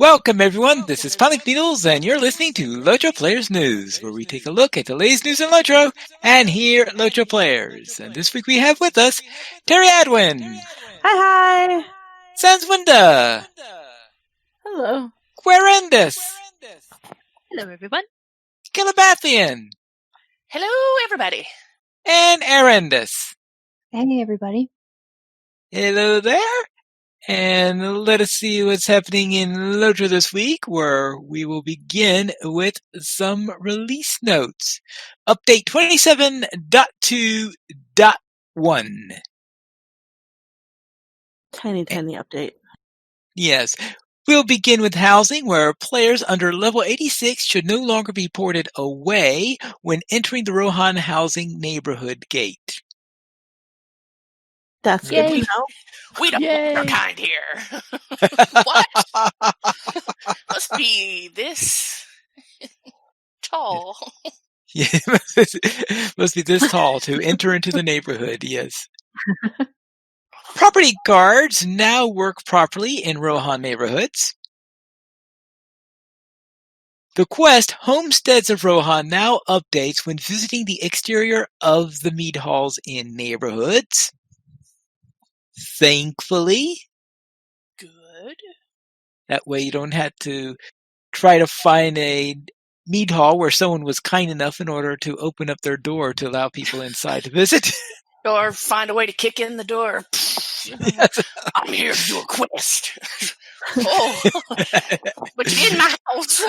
Welcome everyone, this is Panic Needles and you're listening to LOTRO Players News, where we take a look at the latest news in LOTRO and here at LOTRO Players. And this week we have with us Terry Adwin, Hi. Sanswinda, Hello. Querendus, Hello, everyone. Calabathian, Hello, everybody. and Arendus. Hey, everybody. Hello there. And let us see what's happening in LOTRO this week, where we will begin with some release notes. Update 27.2.1. Tiny update. Yes. We'll begin with housing, where players under level 86 should no longer be ported away when entering the Rohan housing neighborhood gate. That's good to know. We don't want our kind here. What? Must be this tall. Yeah, must be this tall to enter into the neighborhood, yes. Property guards now work properly in Rohan neighborhoods. The quest Homesteads of Rohan now updates when visiting the exterior of the mead halls in neighborhoods. Thankfully. Good. That way you don't have to try to find a mead hall where someone was kind enough in order to open up their door to allow people inside to visit. Or find a way to kick in the door. Yes. I'm here to do a quest. Oh, but you're in my house.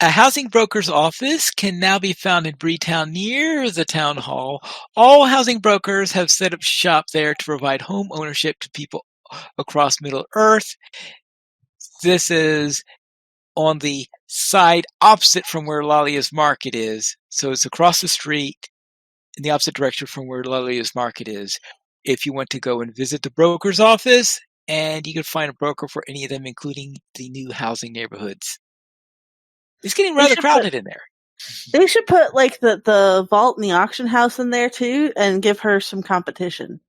A housing broker's office can now be found in Breetown near the town hall. All housing brokers have set up shop there to provide home ownership to people across Middle Earth. This is on the side opposite from where Lalia's Market is. So it's across the street in the opposite direction from where Lalia's Market is. If you want to go and visit the broker's office, and you can find a broker for any of them, including the new housing neighborhoods. It's getting rather crowded in there. They should put like the vault and the auction house in there too, and give her some competition.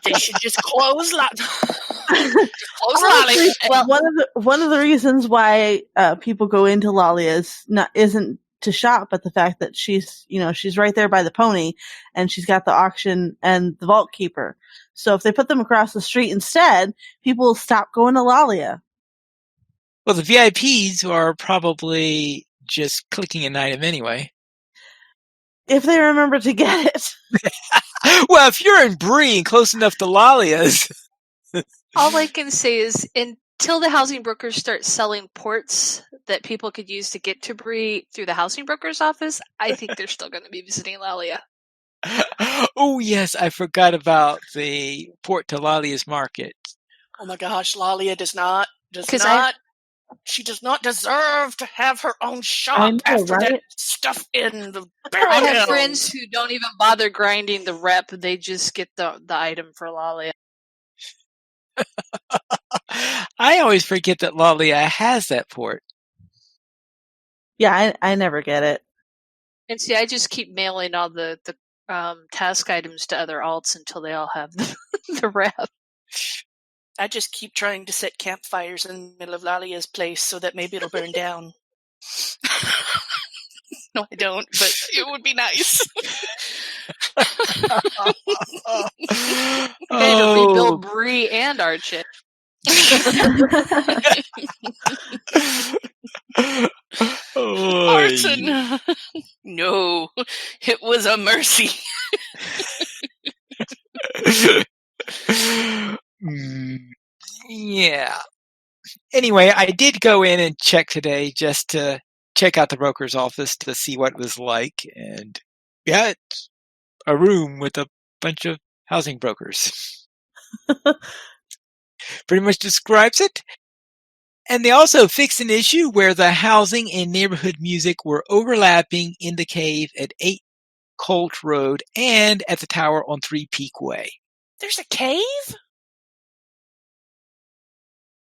They should just close Lolly. Well, one of the reasons why people go into Lolly isn't to shop, but the fact that she's right there by the pony, and she's got the auction and the vault keeper. So if they put them across the street instead, people will stop going to Lalia. Well, the VIPs are probably just clicking an item anyway. If they remember to get it. Well, if you're in Bree and close enough to Lalia's. All I can say is until the housing brokers start selling ports that people could use to get to Bree through the housing broker's office, I think they're still going to be visiting Lalia. Oh, yes, I forgot about the port to Lalia's Market. Oh my gosh, Lalia she does not deserve to have her own shop after that stuff in the barrel. I have friends who don't even bother grinding the rep. They just get the item for Lalia. I always forget that Lalia has that port. Yeah, I never get it. And see, I just keep mailing all the task items to other alts until they all have the rep. I just keep trying to set campfires in the middle of Lalia's place so that maybe it'll burn down. No, I don't, but it would be nice. Okay, to rebuild Bree and Archit. Arson! No, it was a mercy. Yeah. Anyway, I did go in and check today just to check out the broker's office to see what it was like. And yeah, it's a room with a bunch of housing brokers. Pretty much describes it. And they also fixed an issue where the housing and neighborhood music were overlapping in the cave at 8 Colt Road and at the tower on 3 Peak Way. There's a cave?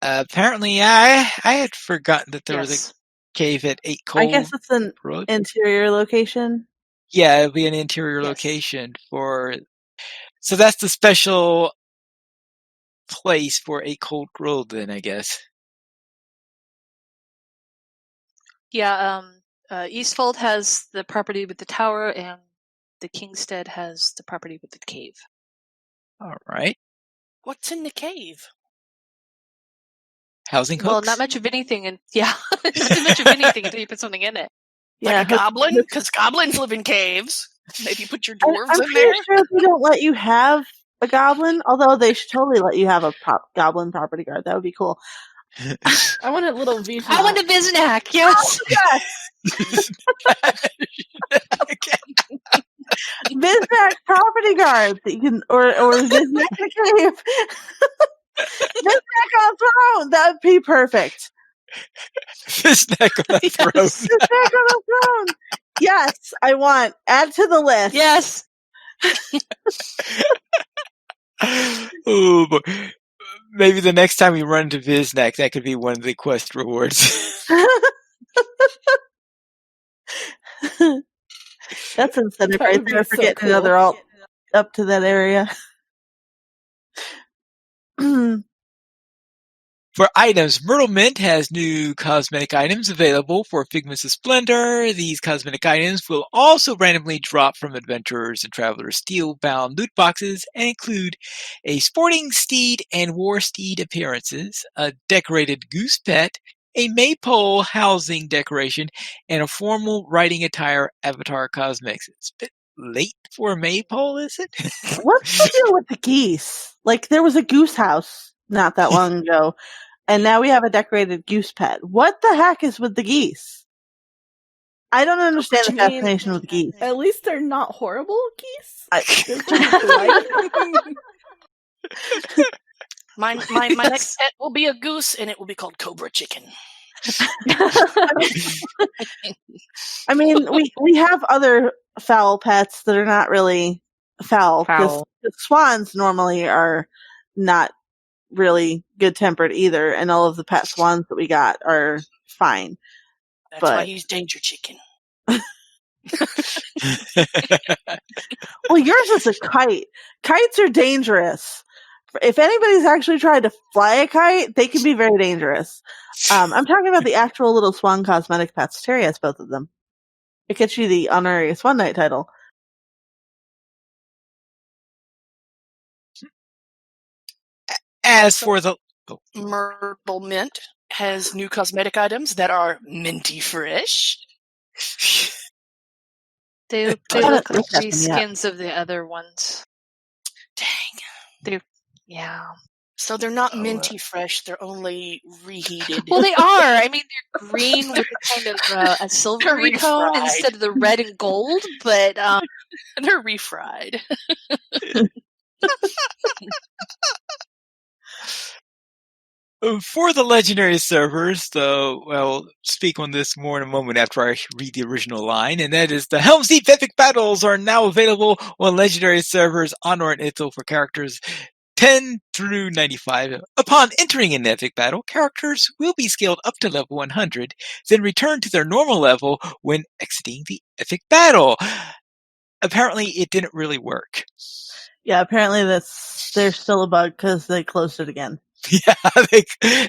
Apparently, I had forgotten that there was a cave at 8 Colt Road. I guess it's an interior location. Yeah, it'd be an interior location for So that's the special place for a cold world, then, I guess. Yeah, Eastfold has the property with the tower, and the Kingstead has the property with the cave. All right. What's in the cave? Housing Well, hooks? not much of anything, and not too much of anything until you put something in it. Like a hook- goblin? Because goblins live in caves. Maybe put your I'm dwarves in pretty there? sure they don't let you have a goblin, although they should totally let you have a goblin property guard. That would be cool. I want a little Viznak. I want a Viznak, yes! Viznak property guard that you can, or Viznak the cave. Viznak on throne. That would be perfect. Viznak on the throne. Viznak on the throne. Yes, I want. Add to the list. Yes! Ooh, but maybe the next time we run into Viznak, that could be one of the quest rewards. That's incentive That right would be there for so getting cool. another alt up to that area. For items, Myrtle Mint has new cosmetic items available for Figments of Splendor. These cosmetic items will also randomly drop from Adventurers and Travelers' steel-bound loot boxes and include a sporting steed and war steed appearances, a decorated goose pet, a maypole housing decoration, and a formal riding attire avatar cosmetics. It's a bit late for a maypole, is it? What's the deal with the geese? Like, there was a goose house not that long ago, and now we have a decorated goose pet. What the heck is with the geese? I don't understand the I mean, fascination with geese. At least they're not horrible geese. I- They're pretty polite. My next pet will be a goose, and it will be called Cobra Chicken. I mean, we have other foul pets that are not really foul, because swans normally are not really good tempered either, and all of the pet swans that we got are fine. That's But why he's Danger Chicken. well, yours is a kite. Kites are dangerous. If anybody's actually tried to fly a kite, they can be very dangerous. I'm talking about the actual little swan cosmetic pets. Terry has both of them. It gets you the honorary Swan Knight title. As for the Myrtle Mint has new cosmetic items that are minty fresh. They I look haven't like looked at them yet. reskins of the other ones. Dang. Yeah. So they're not minty fresh, they're only reheated. Well, they are. I mean, they're green with a kind of a silvery tone refried. instead of the red and gold, but They're refried. For the legendary servers, though, I'll speak on this more in a moment after I read the original line, and that is the Helm's Deep Epic Battles are now available on legendary servers Honor and Ithil for characters 10 through 95. Upon entering an epic battle, characters will be scaled up to level 100, then return to their normal level when exiting the epic battle. Apparently, it didn't really work. Yeah, apparently there's still a bug because they closed it again. Yeah,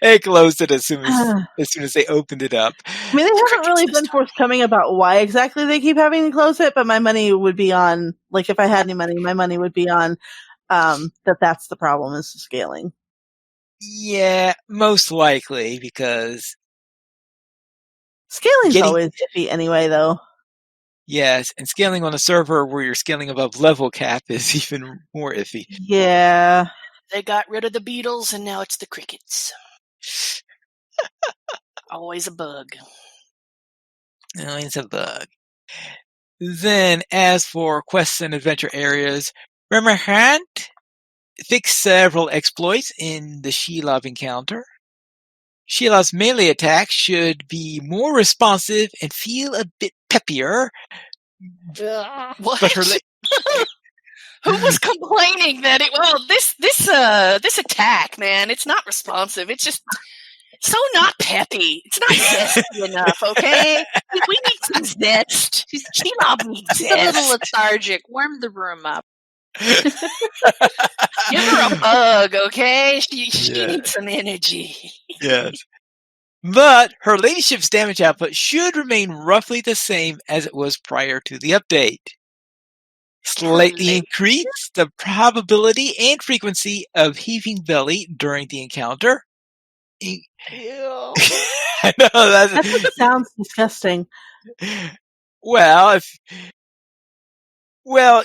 they closed it as soon as they opened it up. I mean, they haven't really been forthcoming about why exactly they keep having to close it, but my money would be on, like, if I had any money, my money would be on that's the problem, is the scaling. Yeah, most likely, because scaling's always iffy anyway, though. Yes, and scaling on a server where you're scaling above level cap is even more iffy. Yeah. They got rid of the beetles, and now it's the crickets. Always a bug. Always a bug. Then, as for quests and adventure areas, Remahrant fixed several exploits in the Shelob encounter. Shelob's melee attack should be more responsive and feel a bit peppier. What? But her Who was complaining that this attack, man, it's not responsive. It's just so not peppy. It's not zesty enough, okay? We need some zest. Shelob needs it's a little zest. lethargic. Warm the room up. Give her a bug, okay? She Yeah. needs some energy. Yes. But her ladyship's damage output should remain roughly the same as it was prior to the update. Slightly increase the probability and frequency of heaving belly during the encounter. Ew. I know That sounds disgusting. well,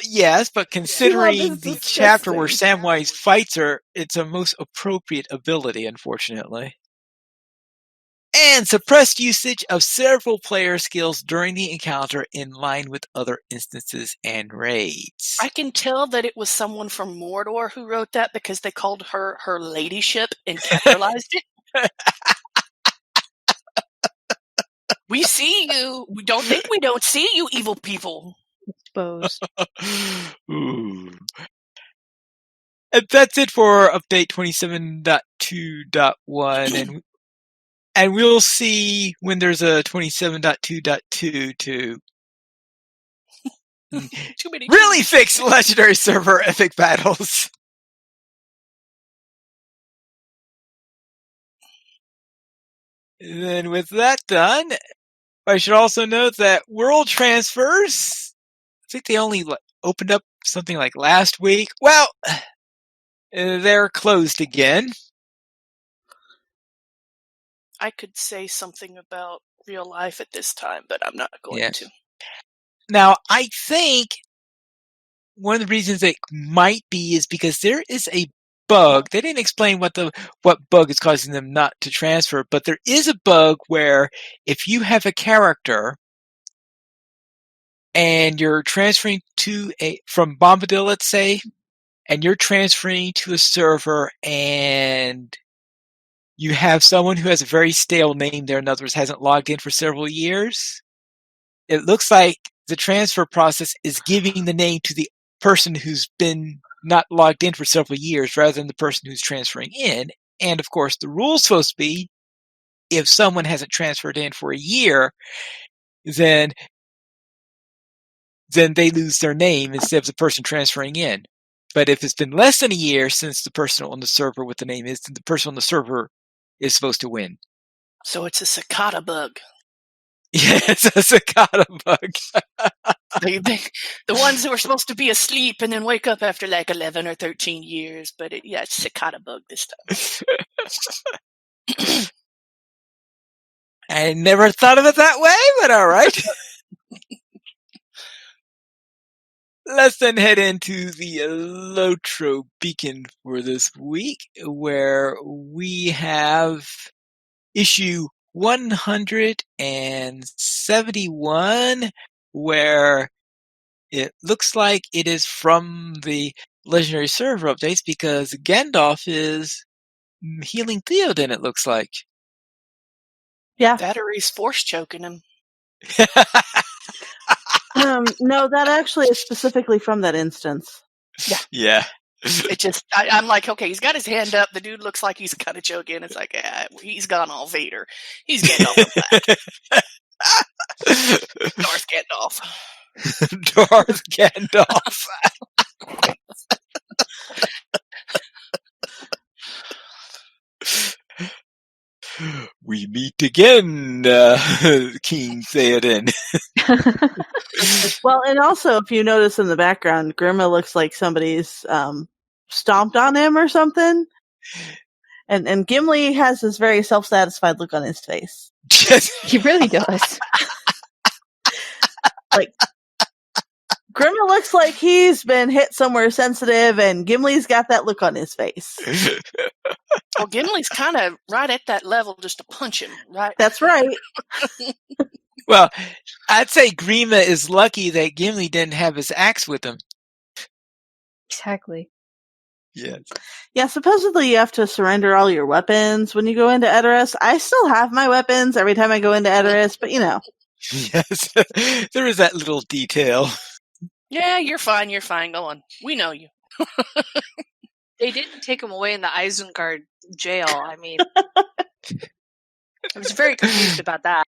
yes, but considering is the chapter where disgusting. Samwise fights her, it's a most appropriate ability, unfortunately. And suppressed usage of several player skills during the encounter in line with other instances and raids. I can tell that it was someone from Mordor who wrote that because they called her her ladyship and capitalized it. We see you. We don't think we don't see you, evil people. Exposed. Ooh. And that's it for update 27.2.1, and we'll see when there's a 27.2.2 to Too many. really fix legendary server epic battles. And then with that done, I should also note that world transfers, I think they only opened up something like last week. Well, they're closed again. I could say something about real life at this time, but I'm not going to. Now, I think one of the reasons it might be is because there is a bug. They didn't explain what bug is causing them not to transfer, but there is a bug where if you have a character and you're transferring from Bombadil, let's say, and you're transferring to a server and you have someone who has a very stale name there, in other words, hasn't logged in for several years, it looks like the transfer process is giving the name to the person who's been not logged in for several years rather than the person who's transferring in. And of course, the rule's supposed to be if someone hasn't transferred in for a year, then they lose their name instead of the person transferring in. But if it's been less than a year since the person on the server with the name is, then the person on the server is supposed to win. So it's a cicada bug. Yeah, it's a cicada bug. The ones who are supposed to be asleep and then wake up after like 11 or 13 years. But it's cicada bug this time. I never thought of it that way, but all right. Let's then head into the LOTRO beacon for this week, where we have issue 171, where it looks like it is from the Legendary Server updates because Gandalf is healing Theoden, it looks like. Yeah. Battery's force choking him. No, that actually is specifically from that instance. Yeah. It just, I'm like, okay, he's got his hand up. The dude looks like he's kind of choking. It's like, he's gone all Vader. He's Gandalf in black. Darth Gandalf. Darth Gandalf. We meet again, King Theoden. Well, and also, if you notice in the background, Grima looks like somebody's stomped on him or something. And Gimli has this very self-satisfied look on his face. He really does. Like, Grima looks like he's been hit somewhere sensitive, and Gimli's got that look on his face. Well, Gimli's kind of right at that level just to punch him, right? That's right. Well, I'd say Grima is lucky that Gimli didn't have his axe with him. Exactly. Yes. Yeah, supposedly you have to surrender all your weapons when you go into Edoras. I still have my weapons every time I go into Edoras, but you know. Yes. There is that little detail. Yeah, you're fine. You're fine. Go on. We know you. They didn't take him away in the Isengard jail. I mean, I was very confused about that.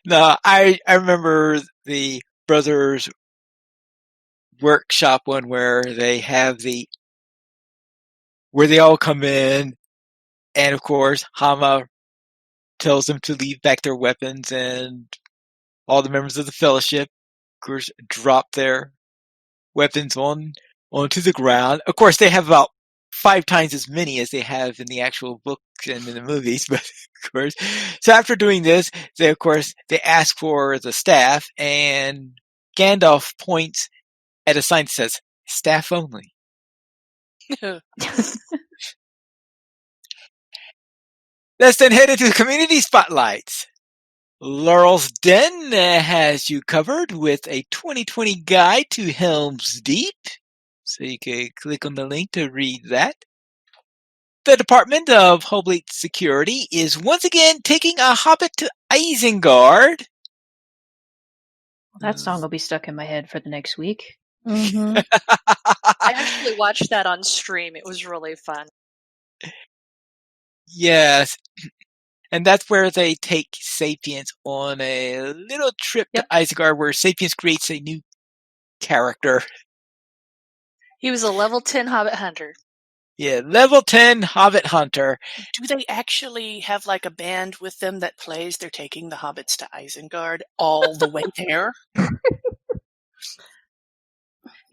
No, I remember the Brothers workshop one where they have where they all come in, and of course Hama tells them to leave back their weapons, and all the members of the fellowship, of course, drop their weapons onto the ground. Of course, they have about 5 times as many as they have in the actual books and in the movies, but of course. So after doing this, they ask for the staff, and Gandalf points at a sign that says "Staff Only." Let's then head into the community spotlights. Laurel's Den has you covered with a 2020 guide to Helm's Deep. So you can click on the link to read that. The Department of Homeland Security is once again taking a hobbit to Isengard. That song will be stuck in my head for the next week. Mm-hmm. I actually watched that on stream. It was really fun. Yes. And that's where they take Sapiens on a little trip to Isengard, where Sapiens creates a new character. He was a level 10 Hobbit hunter. Yeah, level 10 Hobbit hunter. Do they actually have like a band with them that plays "They're Taking the Hobbits to Isengard" all the way there?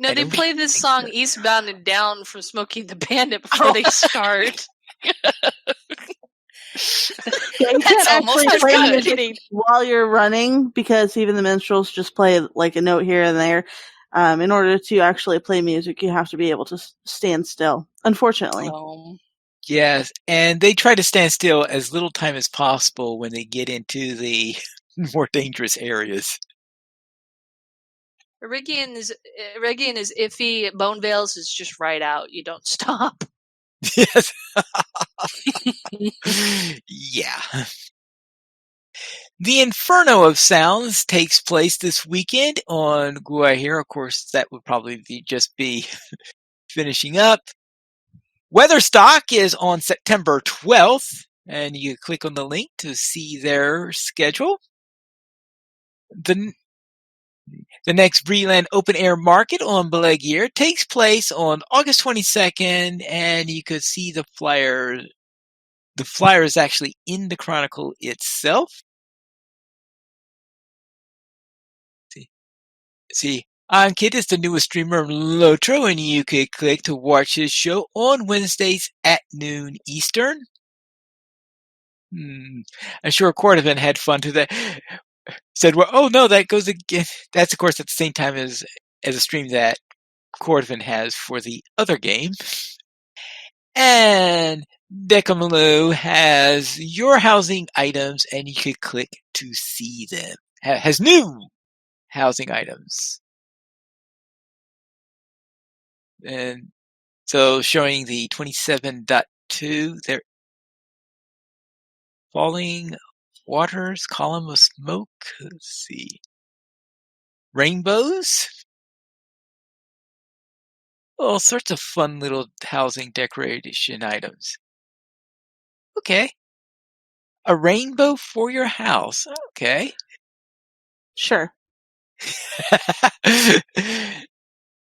No, they play this song "Eastbound and Down" from Smokey and the Bandit before they start. Yeah, you can't almost actually as play good. music while you're running, because even the minstrels just play like a note here and there. In order to actually play music, you have to be able to stand still, unfortunately. Yes, and they try to stand still as little time as possible when they get into the more dangerous areas. Eregion is iffy. Bone Veils is just right out. You don't stop. Yes. Yeah. The Inferno of Sounds takes place this weekend on Guahir. Of course, that would probably just be finishing up. Weatherstock is on September 12th, and you click on the link to see their schedule. The next Breland Open Air Market on Belegir takes place on August 22nd, and you could see the flyer. The flyer is actually in the Chronicle itself. See, Ankit is the newest streamer of LOTRO, and you could click to watch his show on Wednesdays at noon Eastern. I'm sure Cordovan had fun to that. Said, well, oh no, that goes again. That's, of course, at the same time as a stream that Cordovan has for the other game. And Dekamalu has your housing items, and you could click to see them. Has new housing items. And so showing the 27.2, there, falling waters, column of smoke, let's see, rainbows, all sorts of fun little housing decoration items. Okay. A rainbow for your house. Okay. Sure.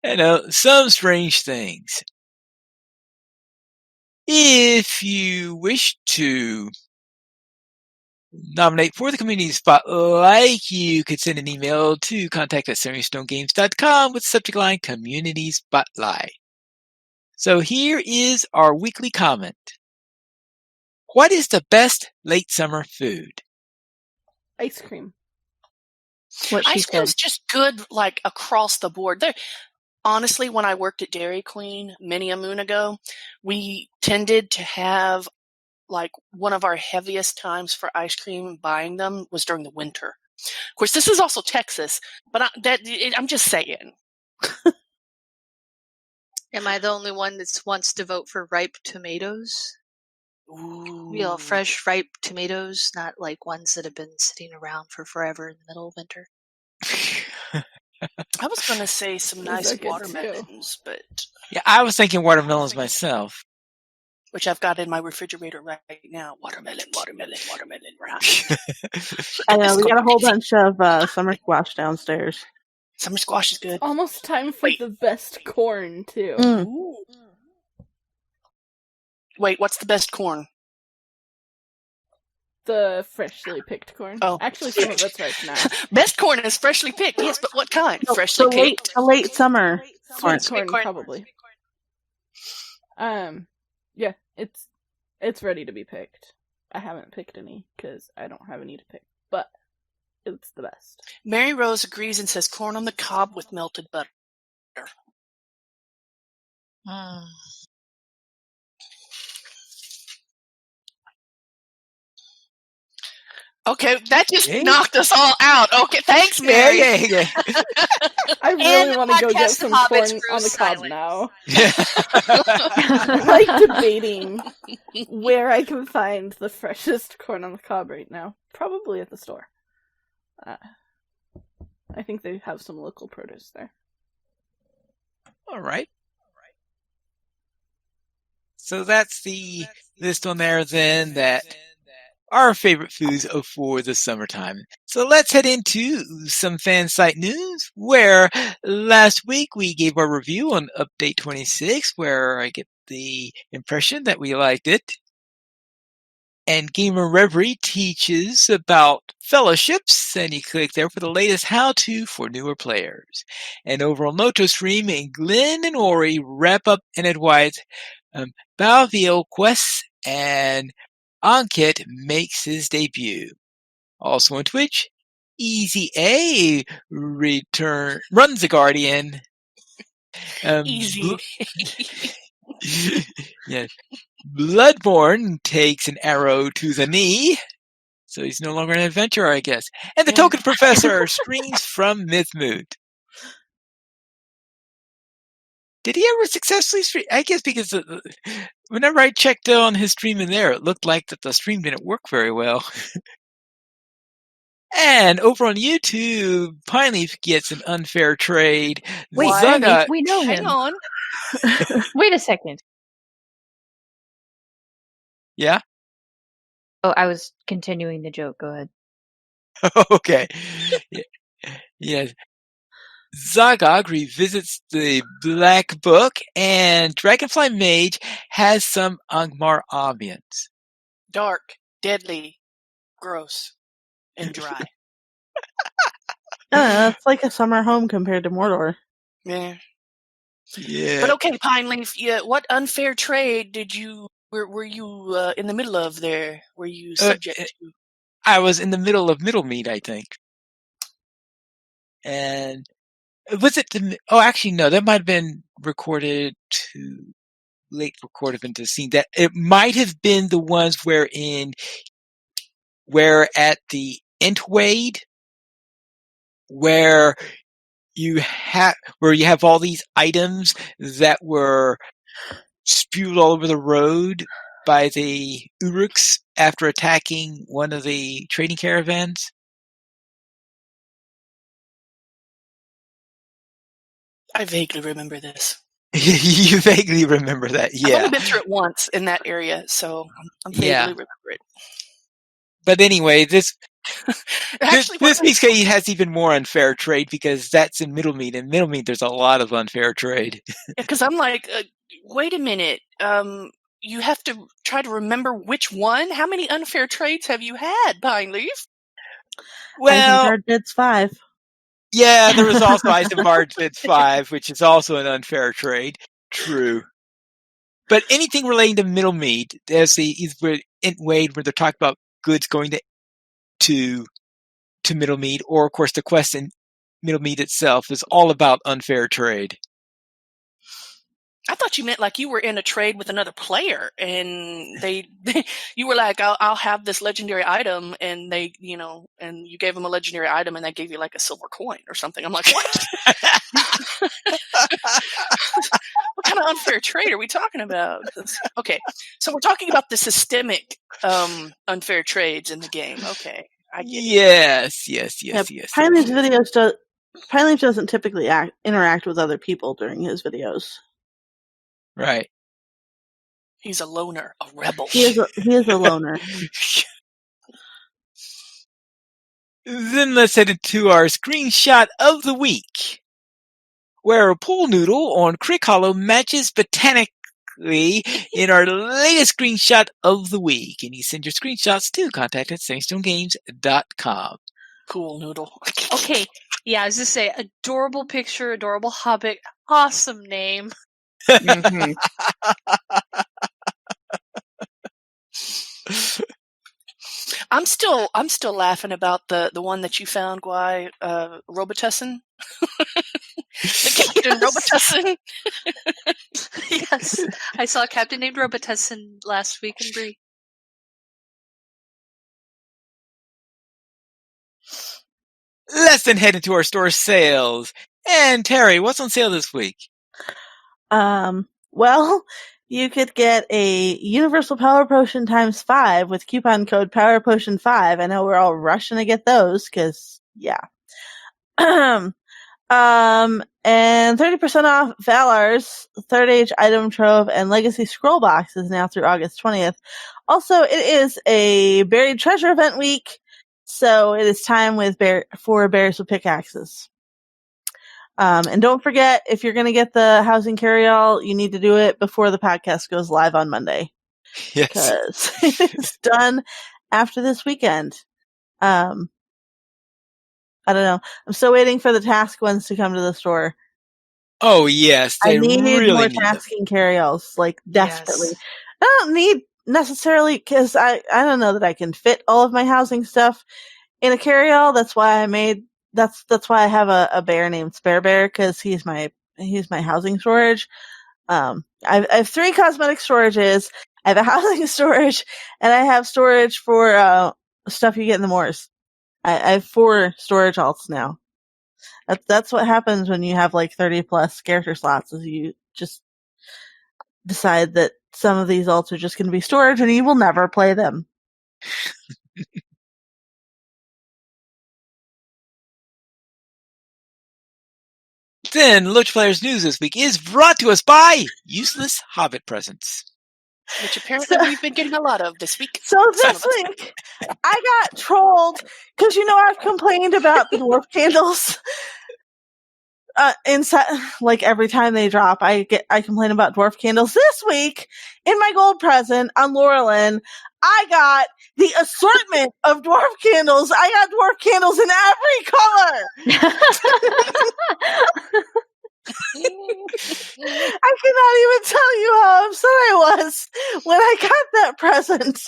You know, some strange things. If you wish to nominate for the community spotlight, you could send an email to contact@SaringStoneGames.com with the subject line Community Spotlight. So here is our weekly comment. What is the best late summer food? Ice cream. What she Ice cream's said. just good, like, across the board. Honestly, when I worked at Dairy Queen many a moon ago, we tended to have, like, one of our heaviest times for ice cream buying them was during the winter. Of course, this is also Texas, but I'm just saying. Am I the only one that wants to vote for ripe tomatoes? Ooh. Real fresh, ripe tomatoes, not like ones that have been sitting around for forever in the middle of winter. I was going to say some nice watermelons, but... Yeah, I was thinking watermelons myself. Which I've got in my refrigerator right now. Watermelon, right? I know, we got a whole bunch of summer squash downstairs. Summer squash is good. Almost time for Wait. the best corn, too. Mm. Ooh. Wait, what's the best corn? The freshly picked corn. Oh. Actually, some of it's ripe now. Best corn is freshly picked. Yes, but what kind? Freshly The picked? late summer corn. Sweet corn, probably. Yeah, it's ready to be picked. I haven't picked any because I don't have any to pick, but it's the best. Mary Rose agrees and says corn on the cob with melted butter. Okay, that just knocked us all out. Okay, thanks, Mary. Yeah. I really the want to go get podcast some hobbits corn grew on the cob silent. now. Yeah. I'm like debating where I can find the freshest corn on the cob right now. Probably at the store. I think they have some local produce there. All right. So that's the list on there then that our favorite foods for the summertime. So let's head into some fan site news where last week we gave our review on Update 26 where I get the impression that we liked it. And Gamer Reverie teaches about fellowships, and you click there for the latest how-to for newer players. And over on LOTRO stream, Glenn and Ori wrap up and advise Battlefield quests, and Ankit makes his debut. Also on Twitch, Easy A runs a Guardian. Easy. Yes. Bloodborne takes an arrow to the knee. So he's no longer an adventurer, I guess. And the Token Professor streams from Mythmoot. Did he ever successfully stream? I guess because whenever I checked on his stream in there, it looked like that the stream didn't work very well. And over on YouTube, Pineleaf gets an unfair trade. Wait, Zaga, we know Hang him. on. Wait a second. yeah? Oh, I was continuing the joke. Go ahead. Okay. Yes. Zagog revisits the Black Book, and Dragonfly Mage has some Angmar ambience. Dark, deadly, gross, and dry. It's like a summer home compared to Mordor. Yeah. Yeah. But okay, Pineleaf, what unfair trade did you were you in the middle of there? Were you subject to? I was in the middle of Middlemead, I think. And was it actually no, that might have been recorded too late recorded into the scene. That it might have been the ones where at the Entwade where you have all these items that were spewed all over the road by the Uruks after attacking one of the trading caravans. I vaguely remember this. You vaguely remember that, I've yeah. only been through it once in that area, so I vaguely remember it. But anyway, this Actually, this week's case has even more unfair trade because that's in Middlemead. In Middlemead, there's a lot of unfair trade. because I'm like, wait a minute. You have to try to remember which one. How many unfair trades have you had, Pineleaf? Well, Isengard bids 5. Yeah, there was also Isengard bids 5, which is also an unfair trade. True. But anything relating to Middlemead, there's either Entwade where they're talking about goods going to Middlemead, or of course the quest in Middlemead itself is all about unfair trade. I thought you meant like you were in a trade with another player, and you were like, "I'll have this legendary item," and they, and you gave them a legendary item, and they gave you like a silver coin or something. I'm like, what? What kind of unfair trade are we talking about? Okay, so we're talking about the systemic unfair trades in the game. Okay, I get it. Yes. Pineleaf doesn't typically interact with other people during his videos. Right. He's a loner, a rebel. He is a loner. Then let's head into our screenshot of the week, where a pool noodle on Crick Hollow matches botanically in our latest screenshot of the week. And you send your screenshots to contact@SandstoneGames.com. Cool noodle. Okay, yeah, I was just say adorable picture, adorable hobbit, awesome name. Mhm. I'm still laughing about the one that you found, Guy, Robitussin. The Captain Robitussin. Yes, I saw a captain named Robitussin last week in Bree. Let's then head into our store sales. And Terry, what's on sale this week? Well, you could get a Universal Power Potion times 5 with coupon code Power Potion 5. I know we're all rushing to get those because, yeah. And 30% off Valar's Third Age Item Trove and Legacy Scroll Box is now through August 20th. Also, it is a Buried Treasure event week, so it is time for Bears with Pickaxes. And don't forget, if you're going to get the housing carry-all, you need to do it before the podcast goes live on Monday. Yes. Because it's done after this weekend. I don't know. I'm still waiting for the task ones to come to the store. Oh, yes. I They need really more need them. tasking carry-alls, like, desperately. Yes. I don't need necessarily, because I don't know that I can fit all of my housing stuff in a carry-all. That's why that's why I have a bear named Spare Bear, because he's my housing storage. I have 3 cosmetic storages. I have a housing storage, and I have storage for stuff you get in the moors. I have 4 storage alts now. That's what happens when you have like 30 plus character slots, is you just decide that some of these alts are just going to be storage and you will never play them. Then, Loach Players News this week is brought to us by Useless Hobbit Presents. Which apparently we've been getting a lot of this week. So this week, I got trolled because I've complained about the dwarf candles. Inside, like every time they drop, I complain about dwarf candles. This week, in my gold present on Laurelin, I got the assortment of dwarf candles. I got dwarf candles in every color. I cannot even tell you how upset I was when I got that present.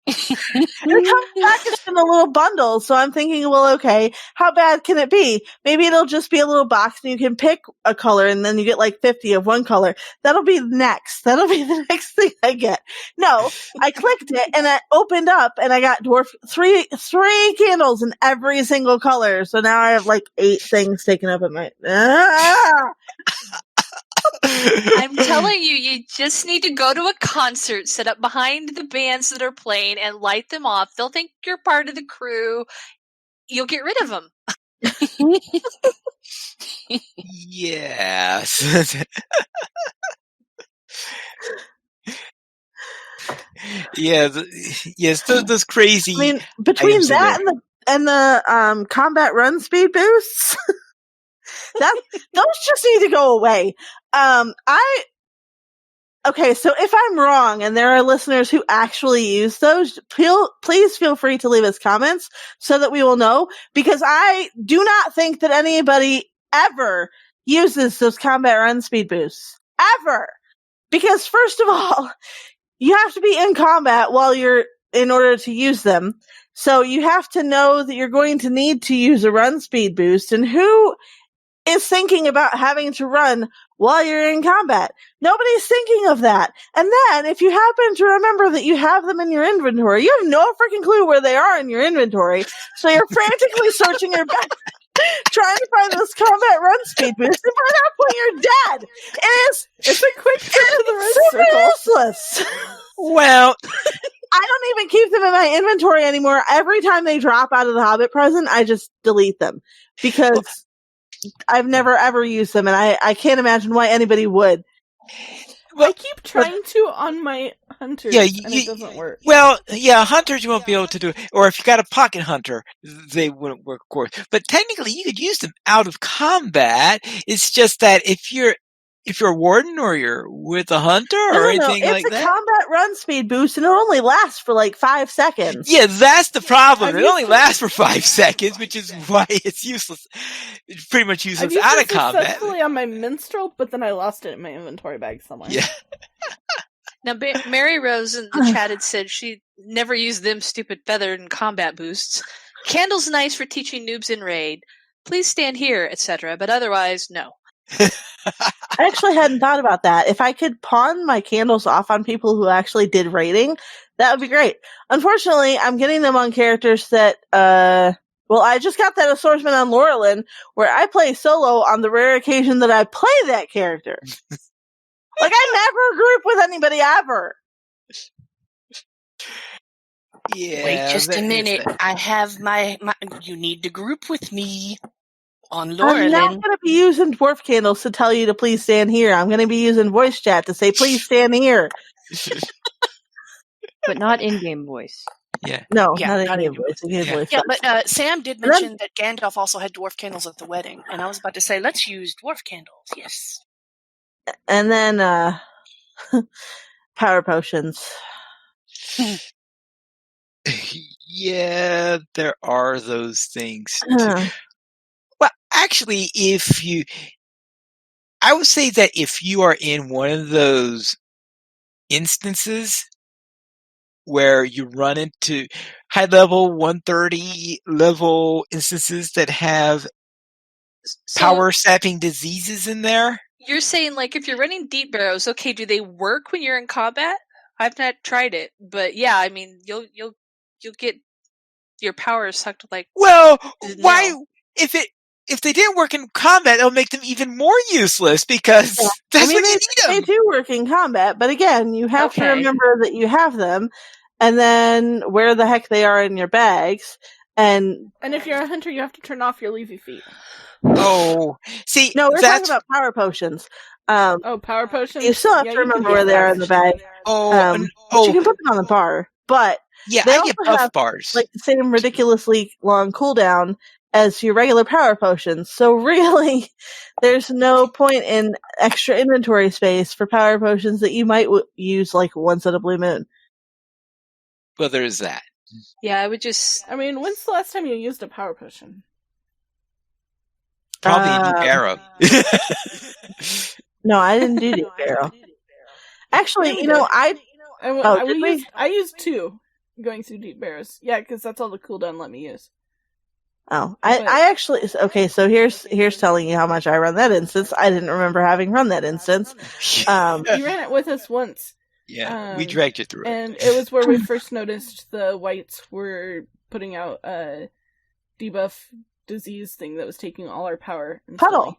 It comes packaged in a little bundle, so I'm thinking, well, okay, how bad can it be? Maybe it'll just be a little box and you can pick a color and then you get like 50 of one color. That'll be next. That'll be the next thing I get. No, I clicked it and it opened up and I got three candles in every single color. So now I have like 8 things taken up at my... I'm telling you, you just need to go to a concert, sit up behind the bands that are playing, and light them off. They'll think you're part of the crew. You'll get rid of them. Yes. Yes, those crazy. I mean, between items are that there. and the combat run speed boosts, those just need to go away. Okay, so if I'm wrong and there are listeners who actually use those, please feel free to leave us comments so that we will know, because I do not think that anybody ever uses those combat run speed boosts. Ever. Because first of all, you have to be in combat in order to use them. So you have to know that you're going to need to use a run speed boost, and who is thinking about having to run while you're in combat? Nobody's thinking of that. And then, if you happen to remember that you have them in your inventory, you have no freaking clue where they are in your inventory. So you're frantically searching your back, trying to find this combat run speed boost, and by that point you're dead. It's a quick trip to the red super circle. useless. Well, I don't even keep them in my inventory anymore. Every time they drop out of the Hobbit present, I just delete them, because I've never ever used them, and I can't imagine why anybody would. Well, I keep trying to on my hunters, yeah, and it doesn't work. Well, yeah, hunters you won't be able to do it. Or if you got a pocket hunter, they wouldn't work, of course. But technically, you could use them out of combat. It's just that if you're a warden or you're with a hunter or No. anything It's like a that. combat run speed boost, and it only lasts for like 5 seconds. Yeah, that's the problem. I've It only used lasts for 5 seconds, which is why it's useless. It's pretty much I've useless used out it of combat. successfully on my minstrel, but then I lost it in my inventory bag somewhere. Yeah. Now, Mary Rose in the chat had said she never used them stupid feathered and combat boosts. Candle's nice for teaching noobs in raid. Please stand here, etc. But otherwise, no. I actually hadn't thought about that. If I could pawn my candles off on people who actually did raiding, that would be great. Unfortunately, I'm getting them on characters that, well, I just got that assortment on Laurelin, where I play solo on the rare occasion that I play that character. Like, I never group with anybody ever. Yeah. Wait just that a is minute. that. I have my. You need to group with me on I'm not Laurelin. going to be using dwarf candles to tell you to please stand here. I'm going to be using voice chat to say, please stand here. But not in-game voice. Yeah. No, Yeah, not not in-game in-game voice. In-game Yeah. voice. Yeah, sucks. but Sam did And then- mention that Gandalf also had dwarf candles at the wedding, and I was about to say, let's use dwarf candles. Yes. And then, power potions. Yeah, there are those things too. Well, actually, I would say that if you are in one of those instances where you run into high level 130 level instances that have So power sapping diseases in there. you're saying, like, if you're running deep barrows, okay, do they work when you're in combat? I've not tried it, but yeah, I mean, you'll get your power sucked like. Well, No. why if they didn't work in combat, it'll make them even more useless because that's when you need they them. do work in combat, but again, you have to Okay. remember that you have them, and then where the heck they are in your bags, and And if you're a hunter, you have to turn off your leafy feet. Oh, see, no, we're that's talking about power potions. Oh, power potions. You still have Yeah, to you can remember get where they are that. in the bag. But you can put them on the bar. But yeah, they I get also buff have bars. like the same ridiculously long cooldown as your regular power potions. So really, there's no point in extra inventory space for power potions that you might use like once at a blue moon. Well, there's that. Yeah, I would just. I mean, when's the last time you used a power potion? Probably a deep arrow. No, I didn't do deep arrow. Actually, Yeah, we you know, did. did we? I used 2 going through deep barrows. Yeah, because that's all the cooldown let me use. Oh, I actually, okay, so here's telling you how much I run that instance. I didn't remember having run that instance. You ran it with us once. Yeah, we dragged you through it. And it was where we first noticed the whites were putting out a debuff disease thing that was taking all our power. Puddle.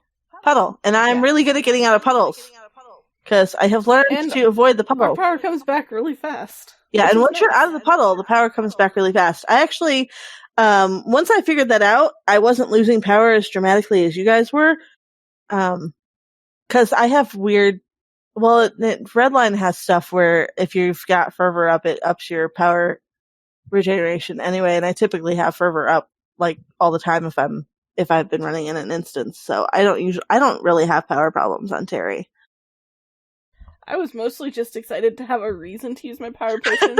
And I'm Yeah. really good at getting out of puddles. Because I have learned And to avoid the our puddle. power comes back really fast. Yeah, which and is once you're nice. out of the puddle, the power comes back really fast. I actually, once I figured that out, I wasn't losing power as dramatically as you guys were. Because I have weird, well, Redline has stuff where if you've got fervor up, it ups your power regeneration anyway, and I typically have fervor up like all the time if I've been running in an instance. So I don't really have power problems on Terry. I was mostly just excited to have a reason to use my power potion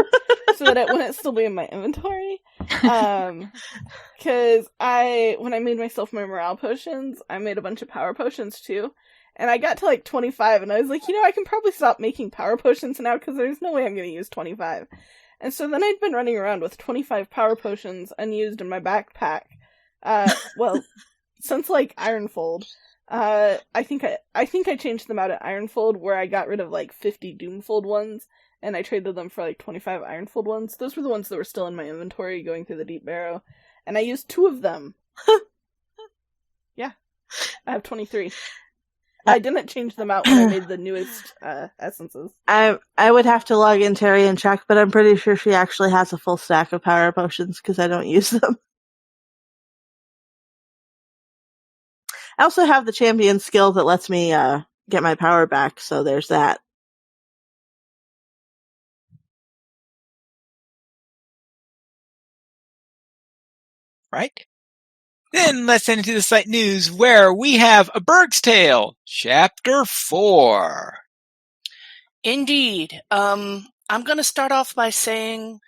so that it wouldn't still be in my inventory. Because when I made myself my morale potions, I made a bunch of power potions too. And I got to like 25 and I was like, I can probably stop making power potions now because there's no way I'm going to use 25. And so then I'd been running around with 25 power potions unused in my backpack. Well, since like Ironfold. I think I changed them out at Ironfold where I got rid of like 50 Doomfold ones and I traded them for like 25 Ironfold ones. Those were the ones that were still in my inventory going through the Deep Barrow. And I used 2 of them. Yeah. I have 23. I didn't change them out when I made the newest essences. I would have to log in Terry and check, but I'm pretty sure she actually has a full stack of power potions because I don't use them. I also have the champion skill that lets me get my power back, so there's that. right? Then let's head into the site news where we have A Berg's Tale, Chapter 4. Indeed. I'm going to start off by saying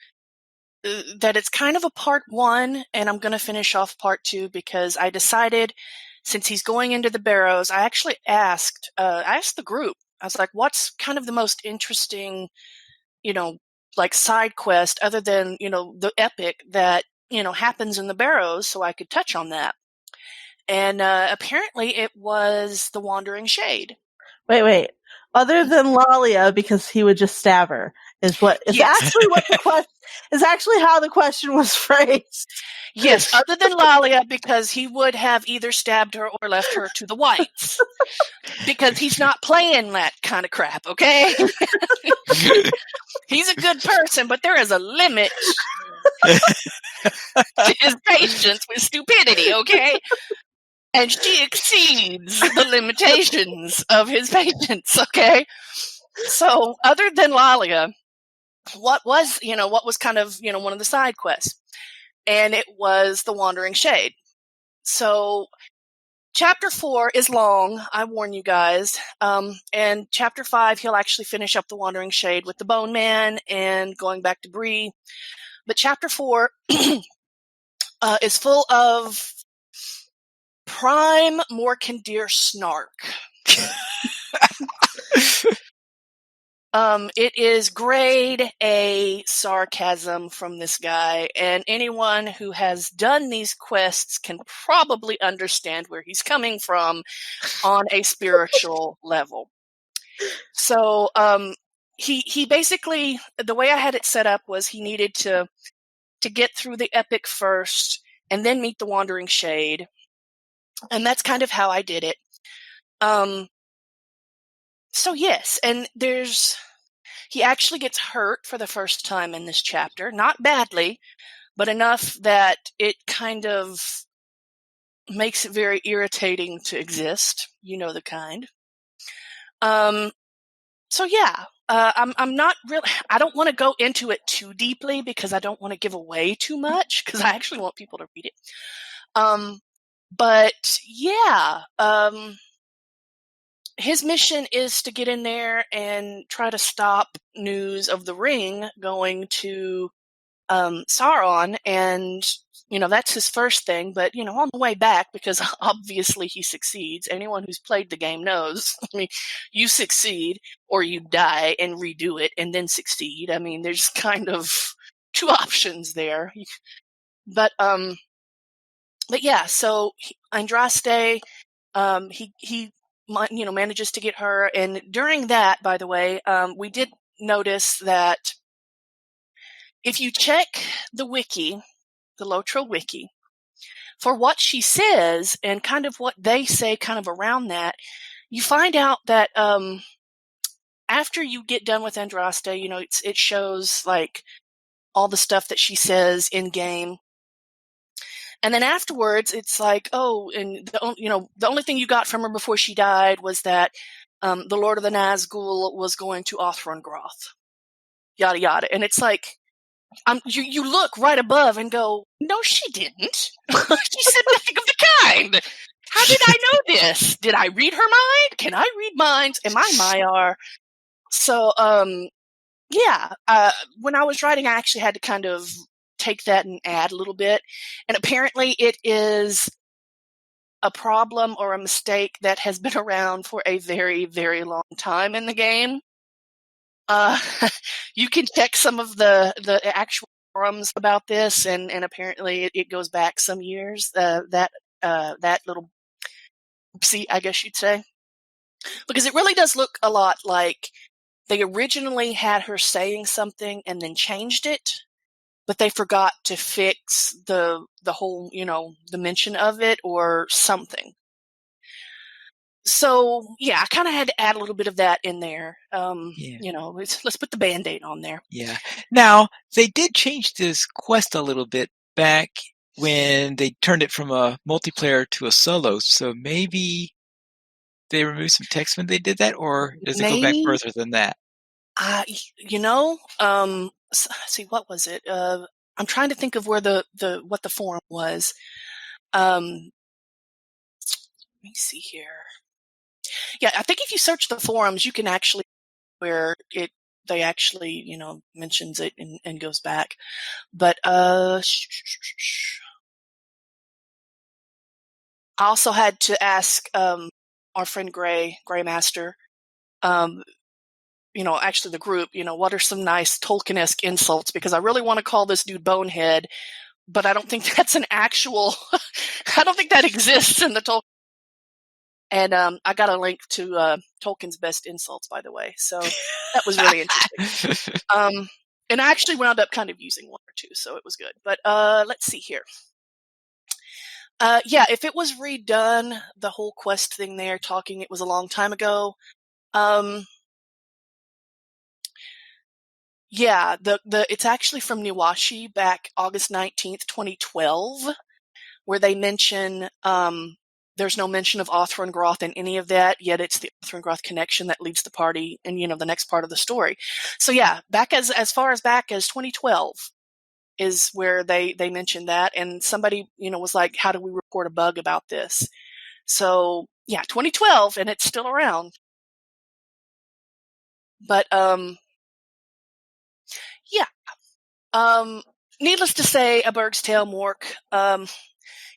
that it's kind of a part 1, and I'm going to finish off part 2 because I decided, since he's going into the barrows, I actually asked the group. I was like, what's kind of the most interesting, like side quest other than, the epic that, happens in the barrows, so I could touch on that. And apparently it was the Wandering Shade. Wait. Other than Lalia, because he would just stab her, is Yes. actually what the question is actually how the question was phrased. Yes, other than Lalia, because he would have either stabbed her or left her to the whites. Because he's not playing that kind of crap, okay? He's a good person, but there is a limit to his patience with stupidity, okay? And she exceeds the limitations of his patience, okay? So, other than Lalia, what was kind of, one of the side quests? And it was the Wandering Shade. So, Chapter 4 is long, I warn you guys. And Chapter 5, he'll actually finish up the Wandering Shade with the Bone Man and going back to Bree. But Chapter 4 is full of prime Morkandir snark. It is grade A sarcasm from this guy, and anyone who has done these quests can probably understand where he's coming from on a spiritual level. So, he basically, the way I had it set up was he needed to get through the epic first and then meet the Wandering Shade. And that's kind of how I did it. So yes, and he actually gets hurt for the first time in this chapter. Not badly, but enough that it kind of makes it very irritating to exist. You know the kind. So yeah, I'm not really, I don't want to go into it too deeply because I don't want to give away too much because I actually want people to read it. But yeah, his mission is to get in there and try to stop news of the ring going to Sauron, and that's his first thing. But on the way back, because obviously he succeeds. Anyone who's played the game knows. I mean, you succeed or you die and redo it and then succeed. I mean, there's kind of two options there. But yeah. So Andraste, he manages to get her, and during that, by the way, we did notice that if you check the wiki, the LOTRO wiki, for what she says and kind of what they say kind of around that, you find out that after you get done with Andraste, it shows like all the stuff that she says in game. And then afterwards, it's like, oh, and the only thing you got from her before she died was that the Lord of the Nazgul was going to Othrongroth, yada yada. And it's like, you look right above and go, no, she didn't. She said nothing of the kind. How did I know this? Did I read her mind? Can I read minds? Am I Maiar? So, yeah. When I was writing, I actually had to kind of take that and add a little bit. And apparently it is a problem or a mistake that has been around for a very, very long time in the game. You can check some of the actual forums about this, and apparently it goes back some years. That little oopsie, I guess you'd say, because it really does look a lot like they originally had her saying something and then changed it, but they forgot to fix the whole, the mention of it or something. So, yeah, I kind of had to add a little bit of that in there. Let's put the Band-Aid on there. Yeah. Now, they did change this quest a little bit back when they turned it from a multiplayer to a solo. So maybe they removed some text when they did that, or does it go back further than that? See, what was it? I'm trying to think of where what the forum was. Let me see here. Yeah, I think if you search the forums, you can actually where they actually mentions it and goes back. But I also had to ask our friend Gray Master, actually the group, what are some nice Tolkien-esque insults? Because I really want to call this dude Bonehead, but I don't think that's an actual. I don't think that exists in the Tolkien. And I got a link to Tolkien's best insults, by the way. So that was really interesting. And I actually wound up kind of using one or two, so it was good. But let's see here. Yeah, if it was redone, the whole quest thing there, talking it was a long time ago. Yeah, it's actually from Niwashi back August 19th, 2012, where they mention there's no mention of Othrongroth in any of that, yet it's the Othrongroth connection that leads the party and the next part of the story. So yeah, back as far as back as 2012 is where they mentioned that, and somebody was like, how do we report a bug about this? So yeah, 2012, and it's still around. But yeah. Needless to say, A Berg's Tale Mork,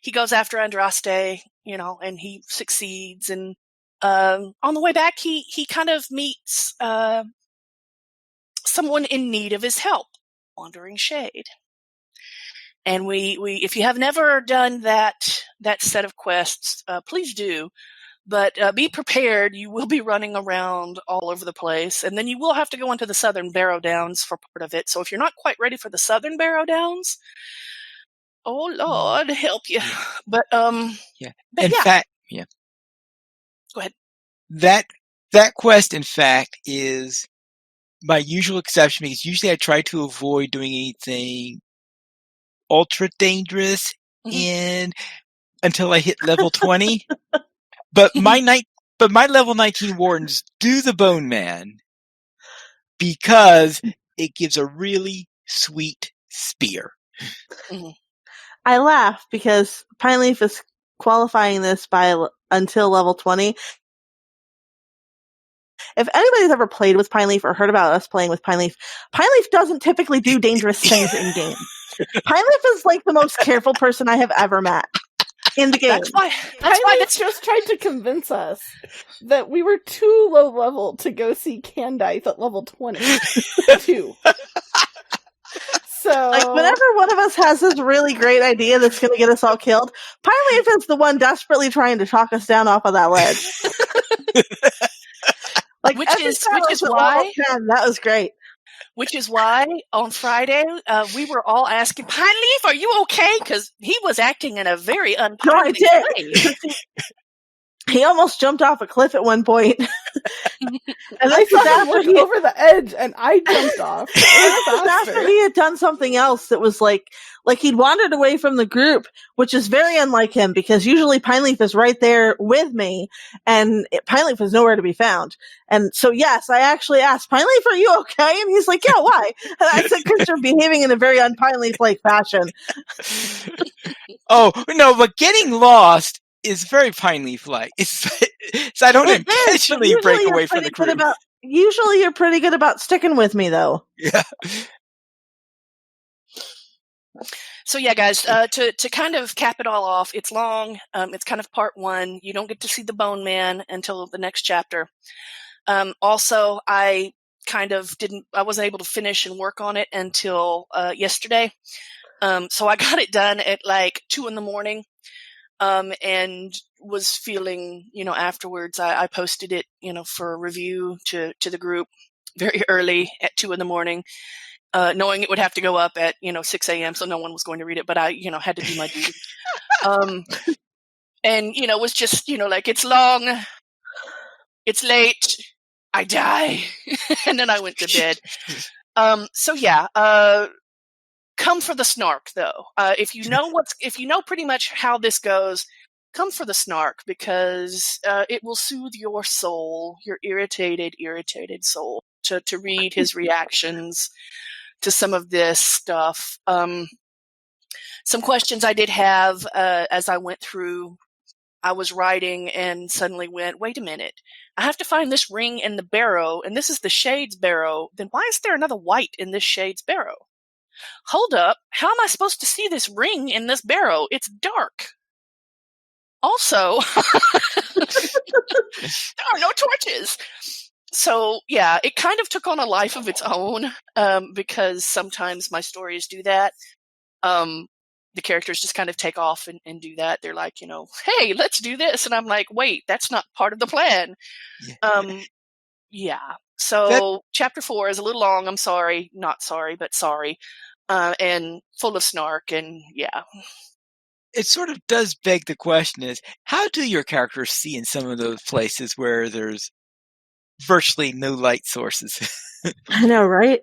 he goes after Andraste, and he succeeds. And on the way back, he kind of meets someone in need of his help, Wandering Shade. And we if you have never done that set of quests, please do. But be prepared. You will be running around all over the place. And then you will have to go into the Southern Barrow Downs for part of it. So if you're not quite ready for the Southern Barrow Downs, oh, Lord, help you. Yeah. But, yeah. But In yeah. fact, yeah. Go ahead. That quest, in fact, is my usual exception because usually I try to avoid doing anything ultra dangerous until I hit level 20. But my level 19 wardens do the Bone Man because it gives a really sweet spear. Mm-hmm. I laugh because Pine Leaf is qualifying this until level 20. If anybody's ever played with Pine Leaf or heard about us playing with Pine Leaf doesn't typically do dangerous things in game. Pine Leaf is like the most careful person I have ever met in the game. That's why Leaf just tried to convince us that we were too low level to go see Candice at level 22. So, like, whenever one of us has this really great idea that's going to get us all killed, Pine Leaf is the one desperately trying to talk us down off of that ledge. Like, which is why 10, that was great. Which is why on Friday we were all asking, Pine Leaf, are you okay? Because he was acting in a very unpinely way. He almost jumped off a cliff at one point. And I saw him look over the edge, and I jumped off. After he had done something else that was like he'd wandered away from the group, which is very unlike him because usually Pine Leaf is right there with me, and Pine Leaf is nowhere to be found. And so, yes, I actually asked, Pine Leaf, are you okay? And he's like, yeah, why? And I said, because you're behaving in a very un-Pine Leaf-like fashion. Oh, no, but getting lost is very Pine Leaf-like. So I don't intentionally break away from the group. Usually you're pretty good about sticking with me, though. Yeah. So yeah, guys, to kind of cap it all off, it's long. It's kind of part one. You don't get to see the Bone Man until the next chapter. Also, I wasn't able to finish and work on it until yesterday. So I got it done at like 2 a.m. And was feeling, afterwards, I posted it, for review to the group very early at 2 a.m. Knowing it would have to go up at 6 a.m. so no one was going to read it, but I had to do my duty. And was just like, it's long, it's late, I die, and then I went to bed. So yeah, come for the snark though. If you know pretty much how this goes, come for the snark because it will soothe your soul, your irritated soul, to read his reactions to some of this stuff. Some questions I did have as I went through. I was writing and suddenly went, wait a minute. I have to find this ring in the barrow, and this is the Shade's barrow. Then why is there another white in this Shade's barrow? Hold up. How am I supposed to see this ring in this barrow? It's dark. Also, there are no torches. So, yeah, it kind of took on a life of its own because sometimes my stories do that. The characters just kind of take off and do that. They're like, hey, let's do this. And I'm like, wait, that's not part of the plan. Yeah. So chapter 4 is a little long. I'm sorry. Not sorry, but sorry. And full of snark. And yeah. It sort of does beg the question is, how do your characters see in some of those places where there's virtually no light sources? I know, right?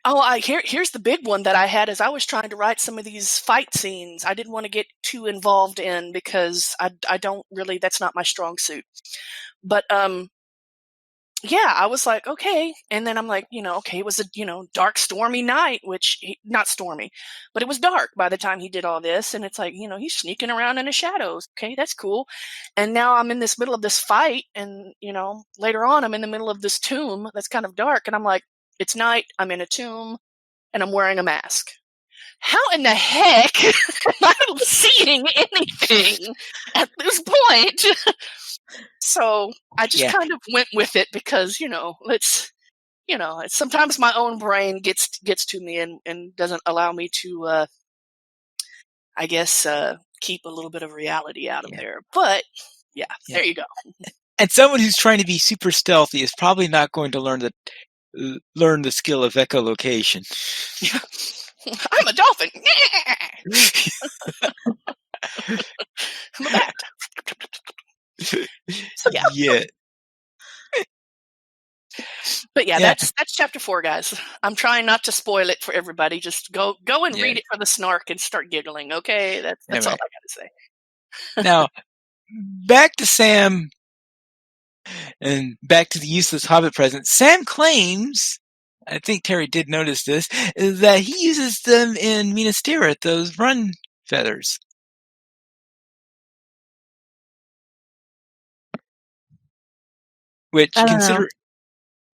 Oh, here's the big one that I had as I was trying to write some of these fight scenes. I didn't want to get too involved in because I don't really, that's not my strong suit. But yeah, I was like, okay. And then I'm like, okay, it was a, dark, stormy night, not stormy, but it was dark by the time he did all this. And it's like, he's sneaking around in the shadows. Okay, that's cool. And now I'm in this middle of this fight. And, later on, I'm in the middle of this tomb that's kind of dark. And I'm like, it's night, I'm in a tomb, and I'm wearing a mask. How in the heck am I seeing anything at this point? So I just kind of went with it because, sometimes my own brain gets to me and doesn't allow me to, I guess, keep a little bit of reality out of there. But yeah, there you go. And someone who's trying to be super stealthy is probably not going to learn the skill of echolocation. I'm a dolphin. I'm a bat. So yeah. But yeah, that's chapter 4, guys. I'm trying not to spoil it for everybody. Just go and read it for the snark and start giggling. Okay, that's all I got to say. Now, back to Sam and back to the useless Hobbit present. Sam claims, I think Terry did notice this, is that he uses them in Minas Tirith, those run feathers. Which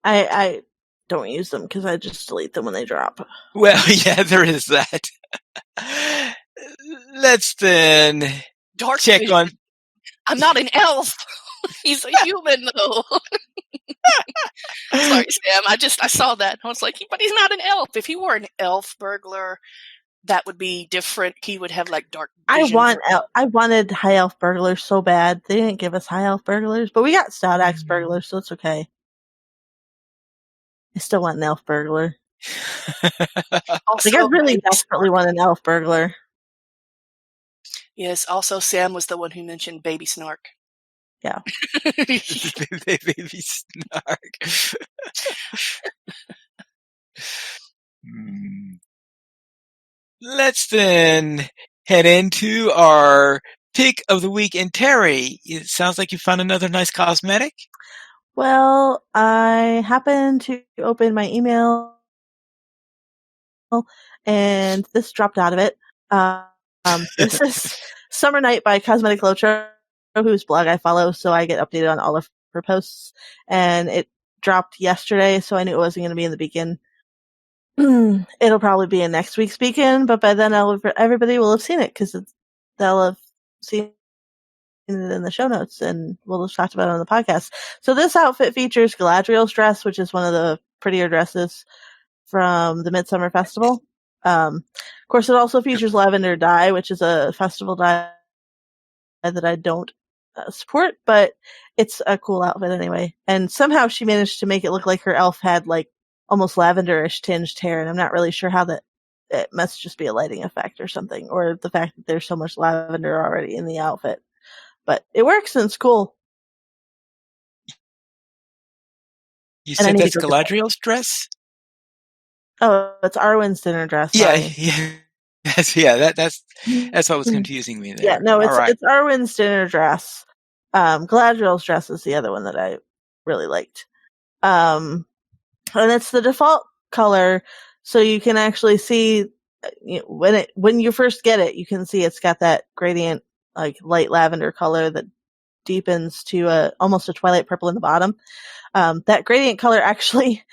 I don't use them because I just delete them when they drop. Well, yeah, there is that. Let's then check vision. on. I'm not an elf. He's a human, though. Sorry, Sam. I saw that. I was like, but he's not an elf. If he were an elf burglar, that would be different. He would have like dark vision. I wanted high elf burglars so bad. They didn't give us high elf burglars, but we got stout axe burglars, so it's okay. I still want an elf burglar. Also, I really desperately want an elf burglar. Yes, also Sam was the one who mentioned Baby Snark. Yeah. Baby Snark. Let's then head into our pick of the week. And Terry, it sounds like you found another nice cosmetic. Well, I happened to open my email and this dropped out of it. This is Summer Night by Cosmetic LOTRO, whose blog I follow, so I get updated on all of her posts. And it dropped yesterday, so I knew it wasn't going to be in the Beacon. It'll probably be in next week's Beacon, but by then everybody will have seen it because they'll have seen it in the show notes, and we'll have talked about it on the podcast. So this outfit features Galadriel's dress, which is one of the prettier dresses from the Midsummer Festival. Of course, it also features Lavender Dye, which is a festival dye that I don't support, but it's a cool outfit anyway. And somehow she managed to make it look like her elf had like almost lavenderish tinged hair, and I'm not really sure how it must just be a lighting effect or something, or the fact that there's so much lavender already in the outfit. But it works and it's cool. You said that's Galadriel's dress? Oh, it's Arwen's dinner dress. Sorry. That's what was confusing me there. Yeah, no, it's Arwen's dinner dress. Galadriel's dress is the other one that I really liked. And it's the default color, So you can actually see when you first get it, you can see it's got that gradient, like light lavender color that deepens to almost a twilight purple in the bottom. That gradient color actually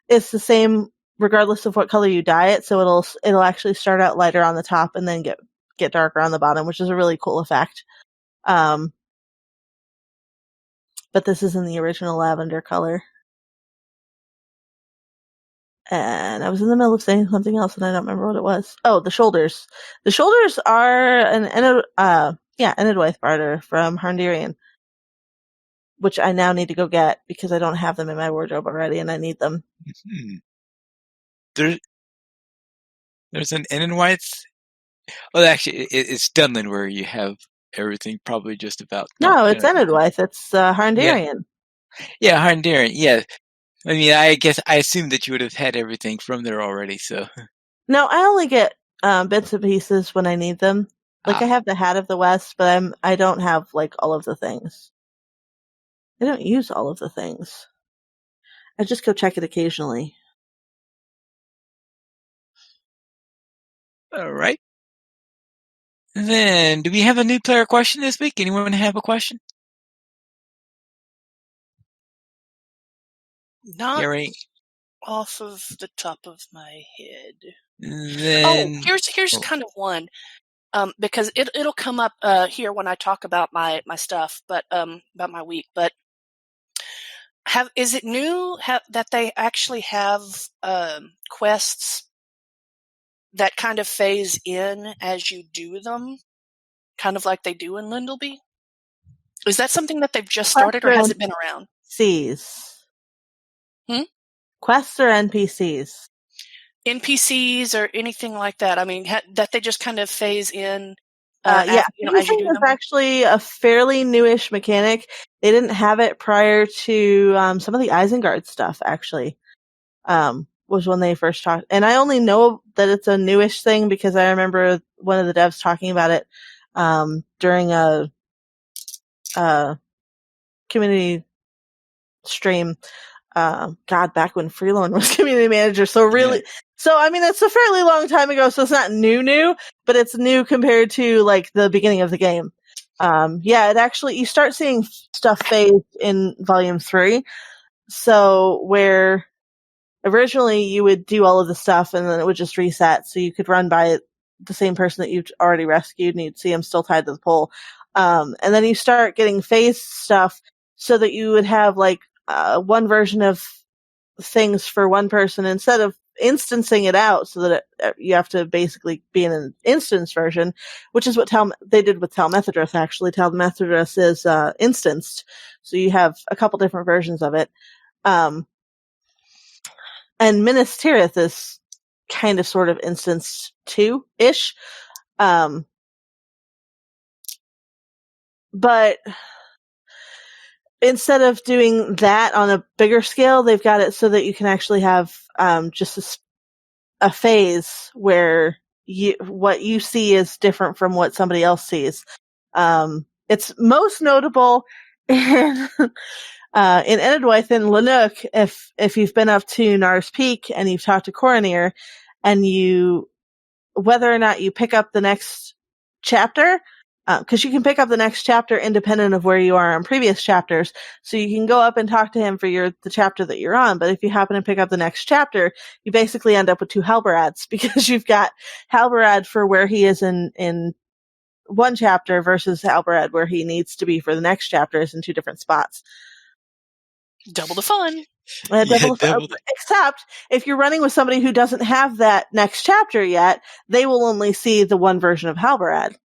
is the same regardless of what color you dye it. So it'll actually start out lighter on the top and then get darker on the bottom, which is a really cool effect. But this is in the original lavender color. And I was in the middle of saying something else and I don't remember what it was. Oh, the shoulders. The shoulders are an Enidwaith barter from Harndirian, which I now need to go get because I don't have them in my wardrobe already and I need them. There's an Enidwaith. Well, actually, it's Dunlin where you have everything probably just about. No, it's Enidwaith. It's Harndirian. Yeah, Harndirian. Yeah. I mean, I guess I assumed that you would have had everything from there already, so. No, I only get bits and pieces when I need them. Like I have the Hat of the West, but I don't have like all of the things. I don't use all of the things. I just go check it occasionally. All right. Then, do we have a new player question this week? Anyone have a question? Not off of the top of my head. Then, here's kind of one. Because it'll come up here when I talk about my stuff, but about my week. But is it new that they actually have quests that kind of phase in as you do them, kind of like they do in Lindleby? Is that something that they've just started, or has it been around? Quests or NPCs? NPCs or anything like that. I mean, that they just kind of phase in. As you do them. Actually a fairly newish mechanic. They didn't have it prior to some of the Isengard stuff. Actually, was when they first talked, and I only know that it's a newish thing because I remember one of the devs talking about it during a community stream. Back when Freelon was community manager. So I mean, it's a fairly long time ago, so it's not new, but it's new compared to like the beginning of the game. It actually, you start seeing stuff phase in volume 3. So where originally you would do all of the stuff and then it would just reset. So you could run by the same person that you've already rescued and you'd see him still tied to the pole. And then you start getting phase stuff so that you would have like one version of things for one person instead of instancing it out so that you have to basically be in an instance version, which is what they did with Tal Methadress. Actually, Tal Methadress is instanced, so you have a couple different versions of it. And Minas Tirith is kind of sort of instanced too ish, but instead of doing that on a bigger scale, they've got it so that you can actually have just a phase where what you see is different from what somebody else sees. It's most notable in Enidwaith and Lanuk. If you've been up to Nars Peak and you've talked to Coronir, and whether or not you pick up the next chapter. Because you can pick up the next chapter independent of where you are on previous chapters. So you can go up and talk to him for the chapter that you're on. But if you happen to pick up the next chapter, you basically end up with 2 Halberads because you've got Halberad for where he is in one chapter versus Halberad where he needs to be for the next chapters in 2 different spots. Double the fun. Except if you're running with somebody who doesn't have that next chapter yet, they will only see the one version of Halberad.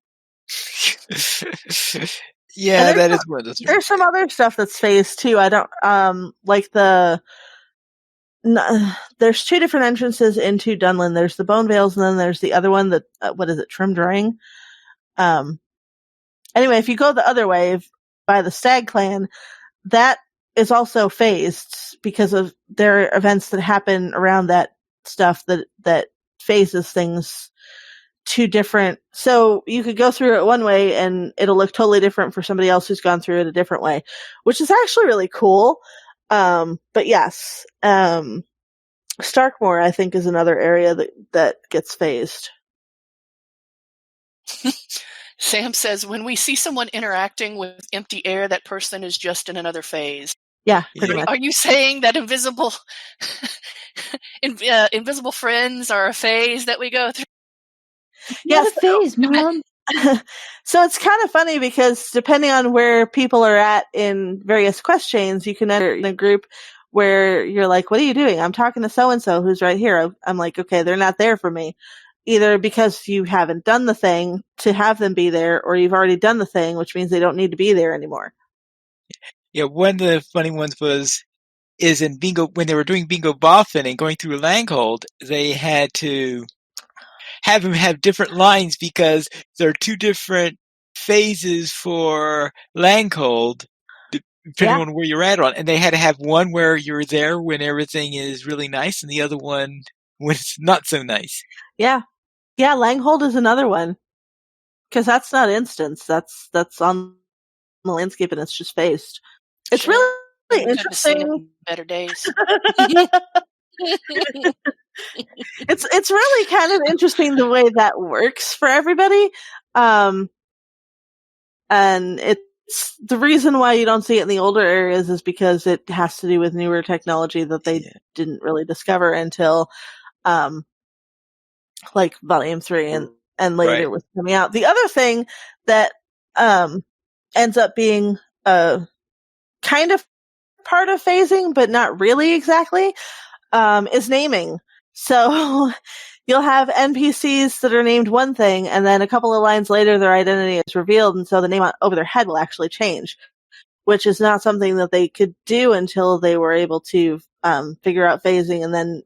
That is one of those. There's some other stuff that's phased too. I don't like there's 2 different entrances into Dunlin. There's the Bone Vales, and then there's the other one that what is it, Trimmed Ring. Anyway, if you go the other way by the Stag Clan, that is also phased because of there are events that happen around that stuff that phases things. 2 different, so you could go through it one way and it'll look totally different for somebody else who's gone through it a different way, which is actually really cool. But yes, Starkmore, I think, is another area that gets phased. Sam says, when we see someone interacting with empty air, that person is just in another phase. Yeah, pretty Yeah. much. Are you saying that invisible friends are a phase that we go through? Not Yes. a phase, Mom. So it's kind of funny because depending on where people are at in various quest chains, you can enter in a group where you're like, what are you doing? I'm talking to so-and-so who's right here. I'm like, okay, they're not there for me. Either because you haven't done the thing to have them be there, or you've already done the thing, which means they don't need to be there anymore. Yeah, one of the funny ones is in Bingo, when they were doing Bingo Boffin and going through Langhold, they had to have him have different lines because there are two different phases for Langhold, depending Yeah. on where you're at on. And they had to have one where you're there when everything is really nice and the other one when it's not so nice. Yeah. Yeah, Langhold is another one. Because that's not instance. That's on the landscape and it's just phased. It's Sure, really we could have seen it interesting. in better days. It's really kind of interesting the way that works for everybody. And it's the reason why you don't see it in the older areas is because it has to do with newer technology that they didn't really discover until like Volume 3 and later Right. was coming out. The other thing that ends up being kind of part of phasing, but not really exactly, is naming. So you'll have NPCs that are named one thing, and then a couple of lines later, their identity is revealed, and so the name over their head will actually change, which is not something that they could do until they were able to figure out phasing, and then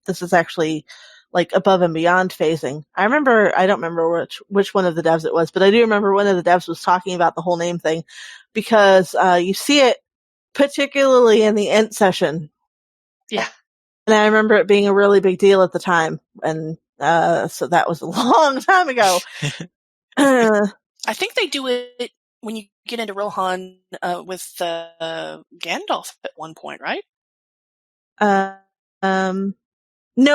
this is actually like above and beyond phasing. I don't remember which one of the devs it was, but I do remember one of the devs was talking about the whole name thing, because you see it particularly in the Ent session. Yeah. And I remember it being a really big deal at the time. And so that was a long time ago. I think they do it when you get into Rohan with Gandalf at one point, right? No,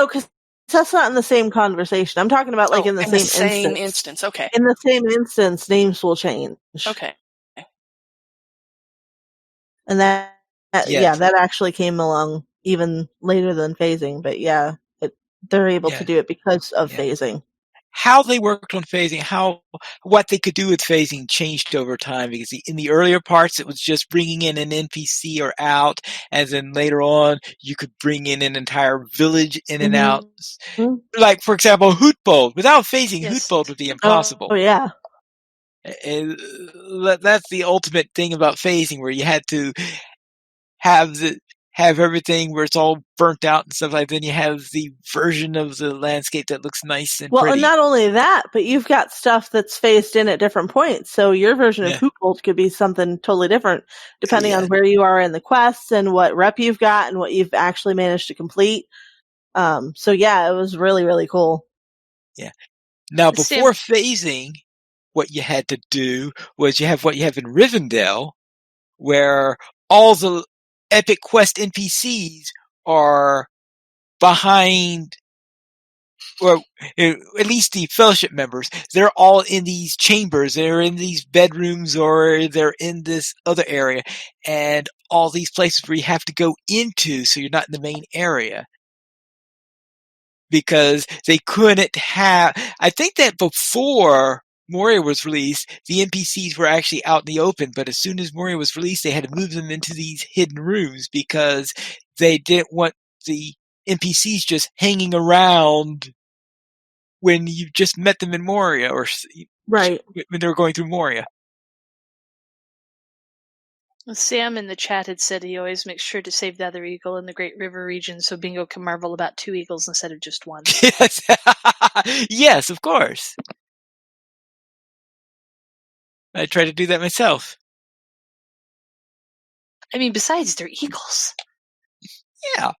because that's not in the same conversation. I'm talking about like in the same instance. instance. Okay. In the same instance, names will change. Okay. And that Yeah. that actually came along even later than phasing. But yeah, they're able to do it because of phasing. How they worked on phasing, what they could do with phasing changed over time, because in the earlier parts it was just bringing in an NPC or out, and then later on you could bring in an entire village in and out. Like, for example, Hootbold. Without phasing, Hootbold would be impossible. Oh yeah. And that's the ultimate thing about phasing, where you had to have everything where it's all burnt out and stuff like that. Then you have the version of the landscape that looks nice and well, pretty. And not only that, but you've got stuff that's phased in at different points. So your version of Hootbold could be something totally different depending on where you are in the quests and what rep you've got and what you've actually managed to complete. So yeah, it was really, really cool. Yeah. Now, before phasing, what you had to do was you have what you have in Rivendell, where all the Epic Quest NPCs are behind, or at least the Fellowship members. They're all in these chambers. They're in these bedrooms, or they're in this other area, and all these places where you have to go into, so you're not in the main area. Because they couldn't have, I think that before Moria was released, the NPCs were actually out in the open, but as soon as Moria was released, they had to move them into these hidden rooms because they didn't want the NPCs just hanging around when you just met them in Moria, or when they were going through Moria. Sam in the chat had said he always makes sure to save the other eagle in the Great River region so Bingo can marvel about 2 eagles instead of just one. Yes, of course. I try to do that myself. I mean, besides, they're eagles. Yeah.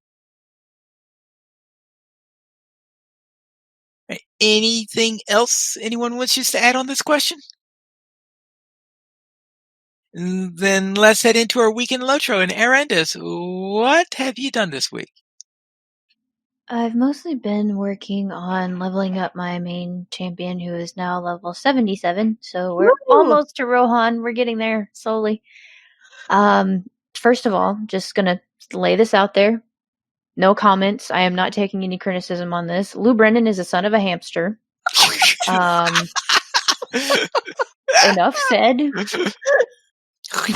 Anything else anyone wishes to add on this question? Then let's head into our weekend LOTRO. And Arendis, what have you done this week? I've mostly been working on leveling up my main champion, who is now level 77. So we're almost to Rohan. We're getting there slowly. First of all, just gonna lay this out there. No comments. I am not taking any criticism on this. Lou Brennan is a son of a hamster. Enough said.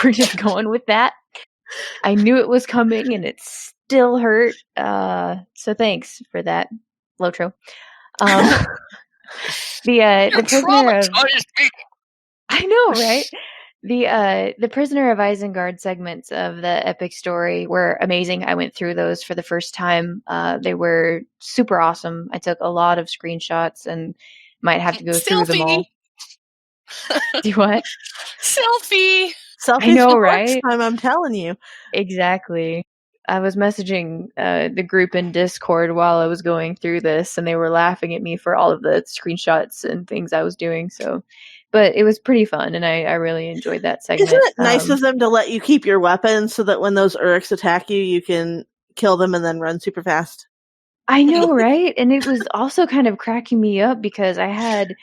We're just going with that. I knew it was coming, and it still hurt. So thanks for that, Lotro. The prisoner of I know, right? The prisoner of Isengard segments of the epic story were amazing. I went through those for the first time. They were super awesome. I took a lot of screenshots and might have to go through them all. Do what? Selfie. Selfies I know, for right? time, I'm telling you. Exactly. I was messaging the group in Discord while I was going through this, and they were laughing at me for all of the screenshots and things I was doing. So, but it was pretty fun, and I really enjoyed that segment. Isn't it nice of them to let you keep your weapons so that when those Uruks attack you, you can kill them and then run super fast? I know, right? And it was also kind of cracking me up because I had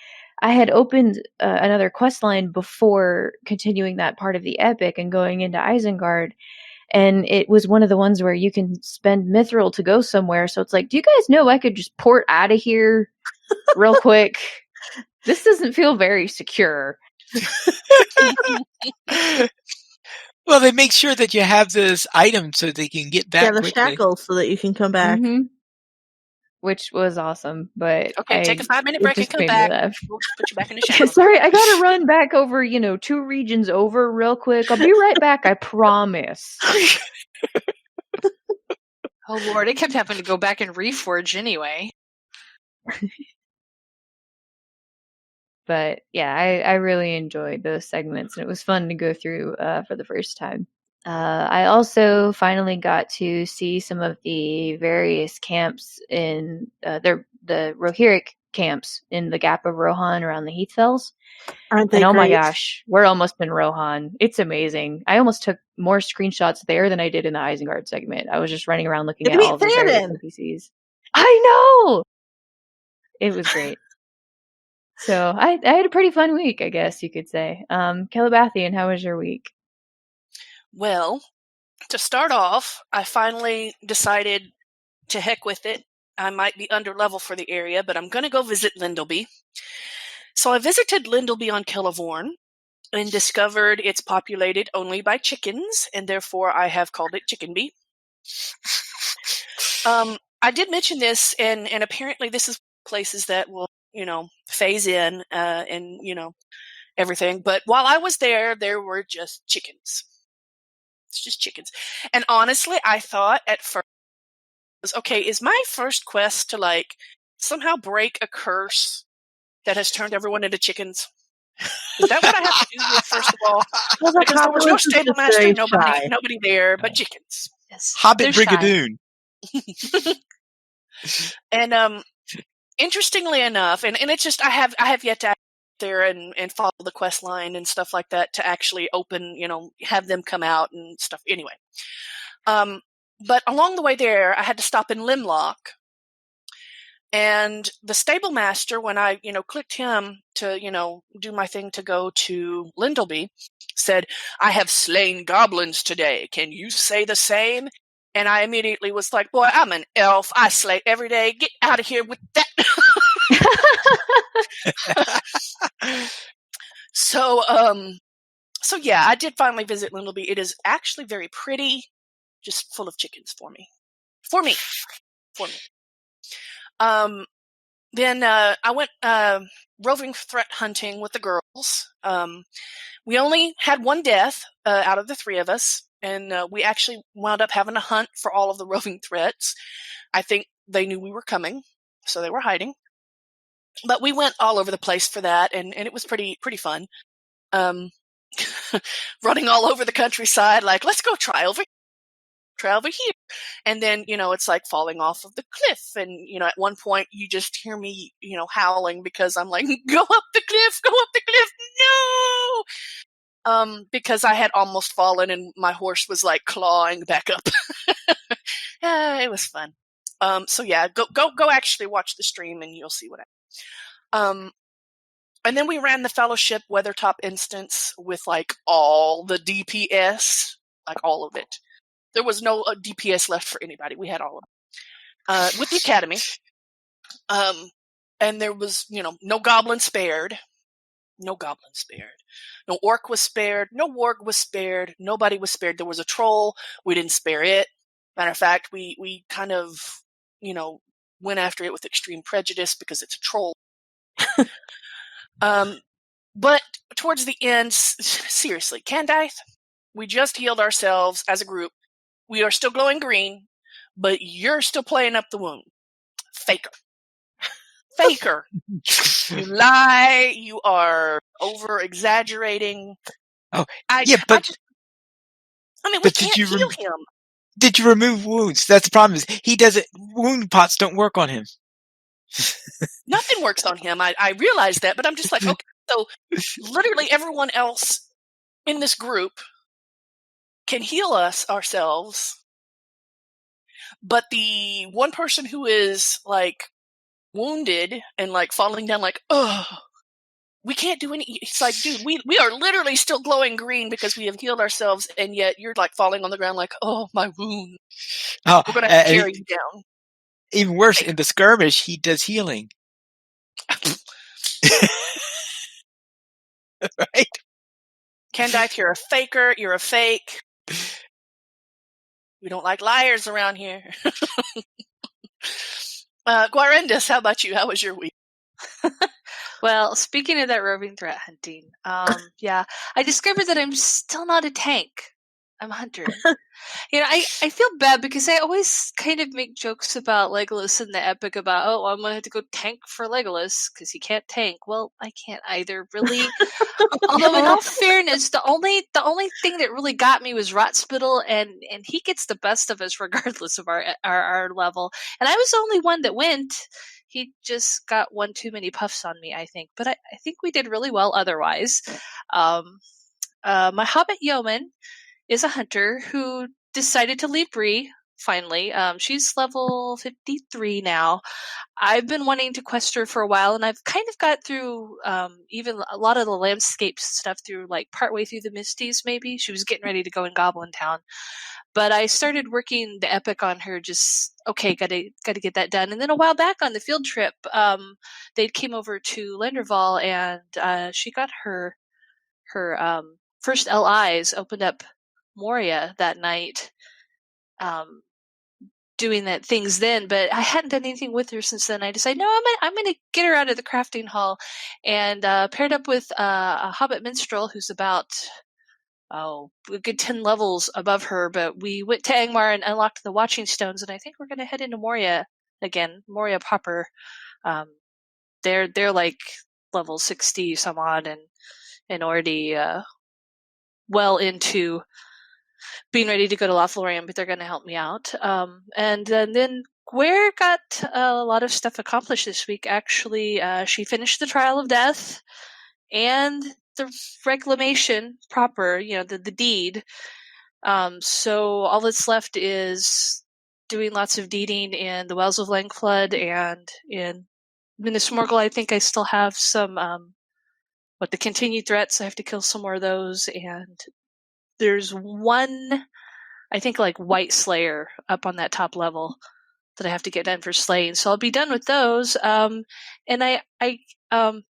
opened another quest line before continuing that part of the epic and going into Isengard. And it was one of the ones where you can spend mithril to go somewhere. So it's like, do you guys know I could just port out of here real quick? This doesn't feel very secure. Well, they make sure that you have this item so they can get back the quickly. shackles so that you can come back. Mm-hmm. Which was awesome, but okay, take a 5-minute break and come back. We'll put you back in the shackles. Sorry, I gotta run back over, 2 regions over real quick. I'll be right back, I promise. Oh Lord, it kept having to go back and reforge anyway. But yeah, I really enjoyed those segments, and it was fun to go through for the first time. I also finally got to see some of the various camps in the Rohirric camps in the Gap of Rohan around the Heathfells. Aren't they and oh great? my gosh, we're almost in Rohan. It's amazing. I almost took more screenshots there than I did in the Isengard segment. I was just running around looking at all the various NPCs. I know! It was great. So I had a pretty fun week, I guess you could say. Calabathian, how was your week? Well, to start off, I finally decided to heck with it. I might be under level for the area, but I'm going to go visit Lindleby. So I visited Lindleby on Killavorn and discovered it's populated only by chickens, and therefore I have called it Chickenby. I did mention this, and apparently this is places that will, phase in and, everything. But while I was there were just chickens. It's just chickens. And honestly, I thought at first, okay, is my first quest to somehow break a curse that has turned everyone into chickens? Is that what I have to do here, first of all? Because there was no stable master, nobody there, but chickens. Yes. Hobbit Brigadoon. And interestingly enough, and it's just I have yet to there and follow the quest line and stuff like that to actually open, have them come out and stuff. Anyway, but along the way there, I had to stop in Limlock, and the stable master, when I clicked him to do my thing to go to Lindleby, said, "I have slain goblins today. Can you say the same?" And I immediately was like, "Boy, I'm an elf. I slay every day. Get out of here with that." So yeah, I did finally visit Lindleby. It is actually very pretty, just full of chickens for me. Then I went roving threat hunting with the girls. We only had one death out of the 3 of us, and we actually wound up having to hunt for all of the roving threats. I think they knew we were coming, so they were hiding. But we went all over the place for that, and it was pretty fun. Running all over the countryside, let's go try over here. And then, it's like falling off of the cliff. And, at one point you just hear me, howling because I'm like, go up the cliff, no! Because I had almost fallen and my horse was clawing back up. It was fun. So yeah, go actually watch the stream and you'll see what I. And then we ran the Fellowship Weathertop instance with like all the DPS, like all of it. There was no DPS left for anybody. We had all of it. With the Academy. And there was, no goblin spared. No goblin spared. No orc was spared. No warg was spared. Nobody was spared. There was a troll. We didn't spare it. Matter of fact, we kind of, went after it with extreme prejudice because it's a troll. But towards the end, seriously, Candace, we just healed ourselves as a group. We are still glowing green, but you're still playing up the wound. Faker. Faker. You lie. You are over exaggerating. Oh, we but can't heal him. Did you remove wounds? That's the problem. Is he doesn't. Wound pots don't work on him. Nothing works on him. I realize that, but I'm just like, okay. So literally everyone else in this group can heal us ourselves, but the one person who is like wounded and like falling down, like, oh, we can't do any. It's like, dude, we are literally still glowing green because we have healed ourselves, and yet you're like falling on the ground, like, oh, my wound. Oh, we're gonna have to carry you down. Even worse, in the skirmish, he does healing. Right? Candace, you're a faker. You're a fake. We don't like liars around here. Guarendis, how about you? How was your week? Well, speaking of that roving threat hunting, yeah, I discovered that I'm still not a tank. I'm a hunter. I feel bad because I always kind of make jokes about Legolas in the epic about, oh, I'm going to have to go tank for Legolas because he can't tank. Well, I can't either, really. Although, in all fairness, the only thing that really got me was Rotspittle, and he gets the best of us regardless of our level. And I was the only one that went. He just got one too many puffs on me, I think. But I think we did really well otherwise. My Hobbit Yeoman is a hunter who decided to leave Bree, finally. She's level 53 now. I've been wanting to quest her for a while, and I've kind of got through even a lot of the landscape stuff through like partway through the Misties, maybe. She was getting ready to go in Goblin Town. But I started working the epic on her, just, okay, gotta get that done. And then a while back on the field trip, they came over to Lenderval, and she got her first LIs, opened up Moria that night, doing that things then, but I hadn't done anything with her since then. I decided, no, I'm gonna get her out of the crafting hall, and paired up with a Hobbit minstrel who's about a good 10 levels above her, but we went to Angmar and unlocked the Watching Stones, and I think we're gonna head into Moria again, Moria proper. They're like level 60 some odd, and already well into being ready to go to Lothlorien, but they're going to help me out. And then Gware got a lot of stuff accomplished this week. Actually, she finished the Trial of Death and the Reclamation proper, the deed. So all that's left is doing lots of deeding in the Wells of Langflood and in Minas Morgul. I think I still have some, the continued threats. I have to kill some more of those, and there's one, I think, like White Slayer up on that top level that I have to get done for slaying. So I'll be done with those. And I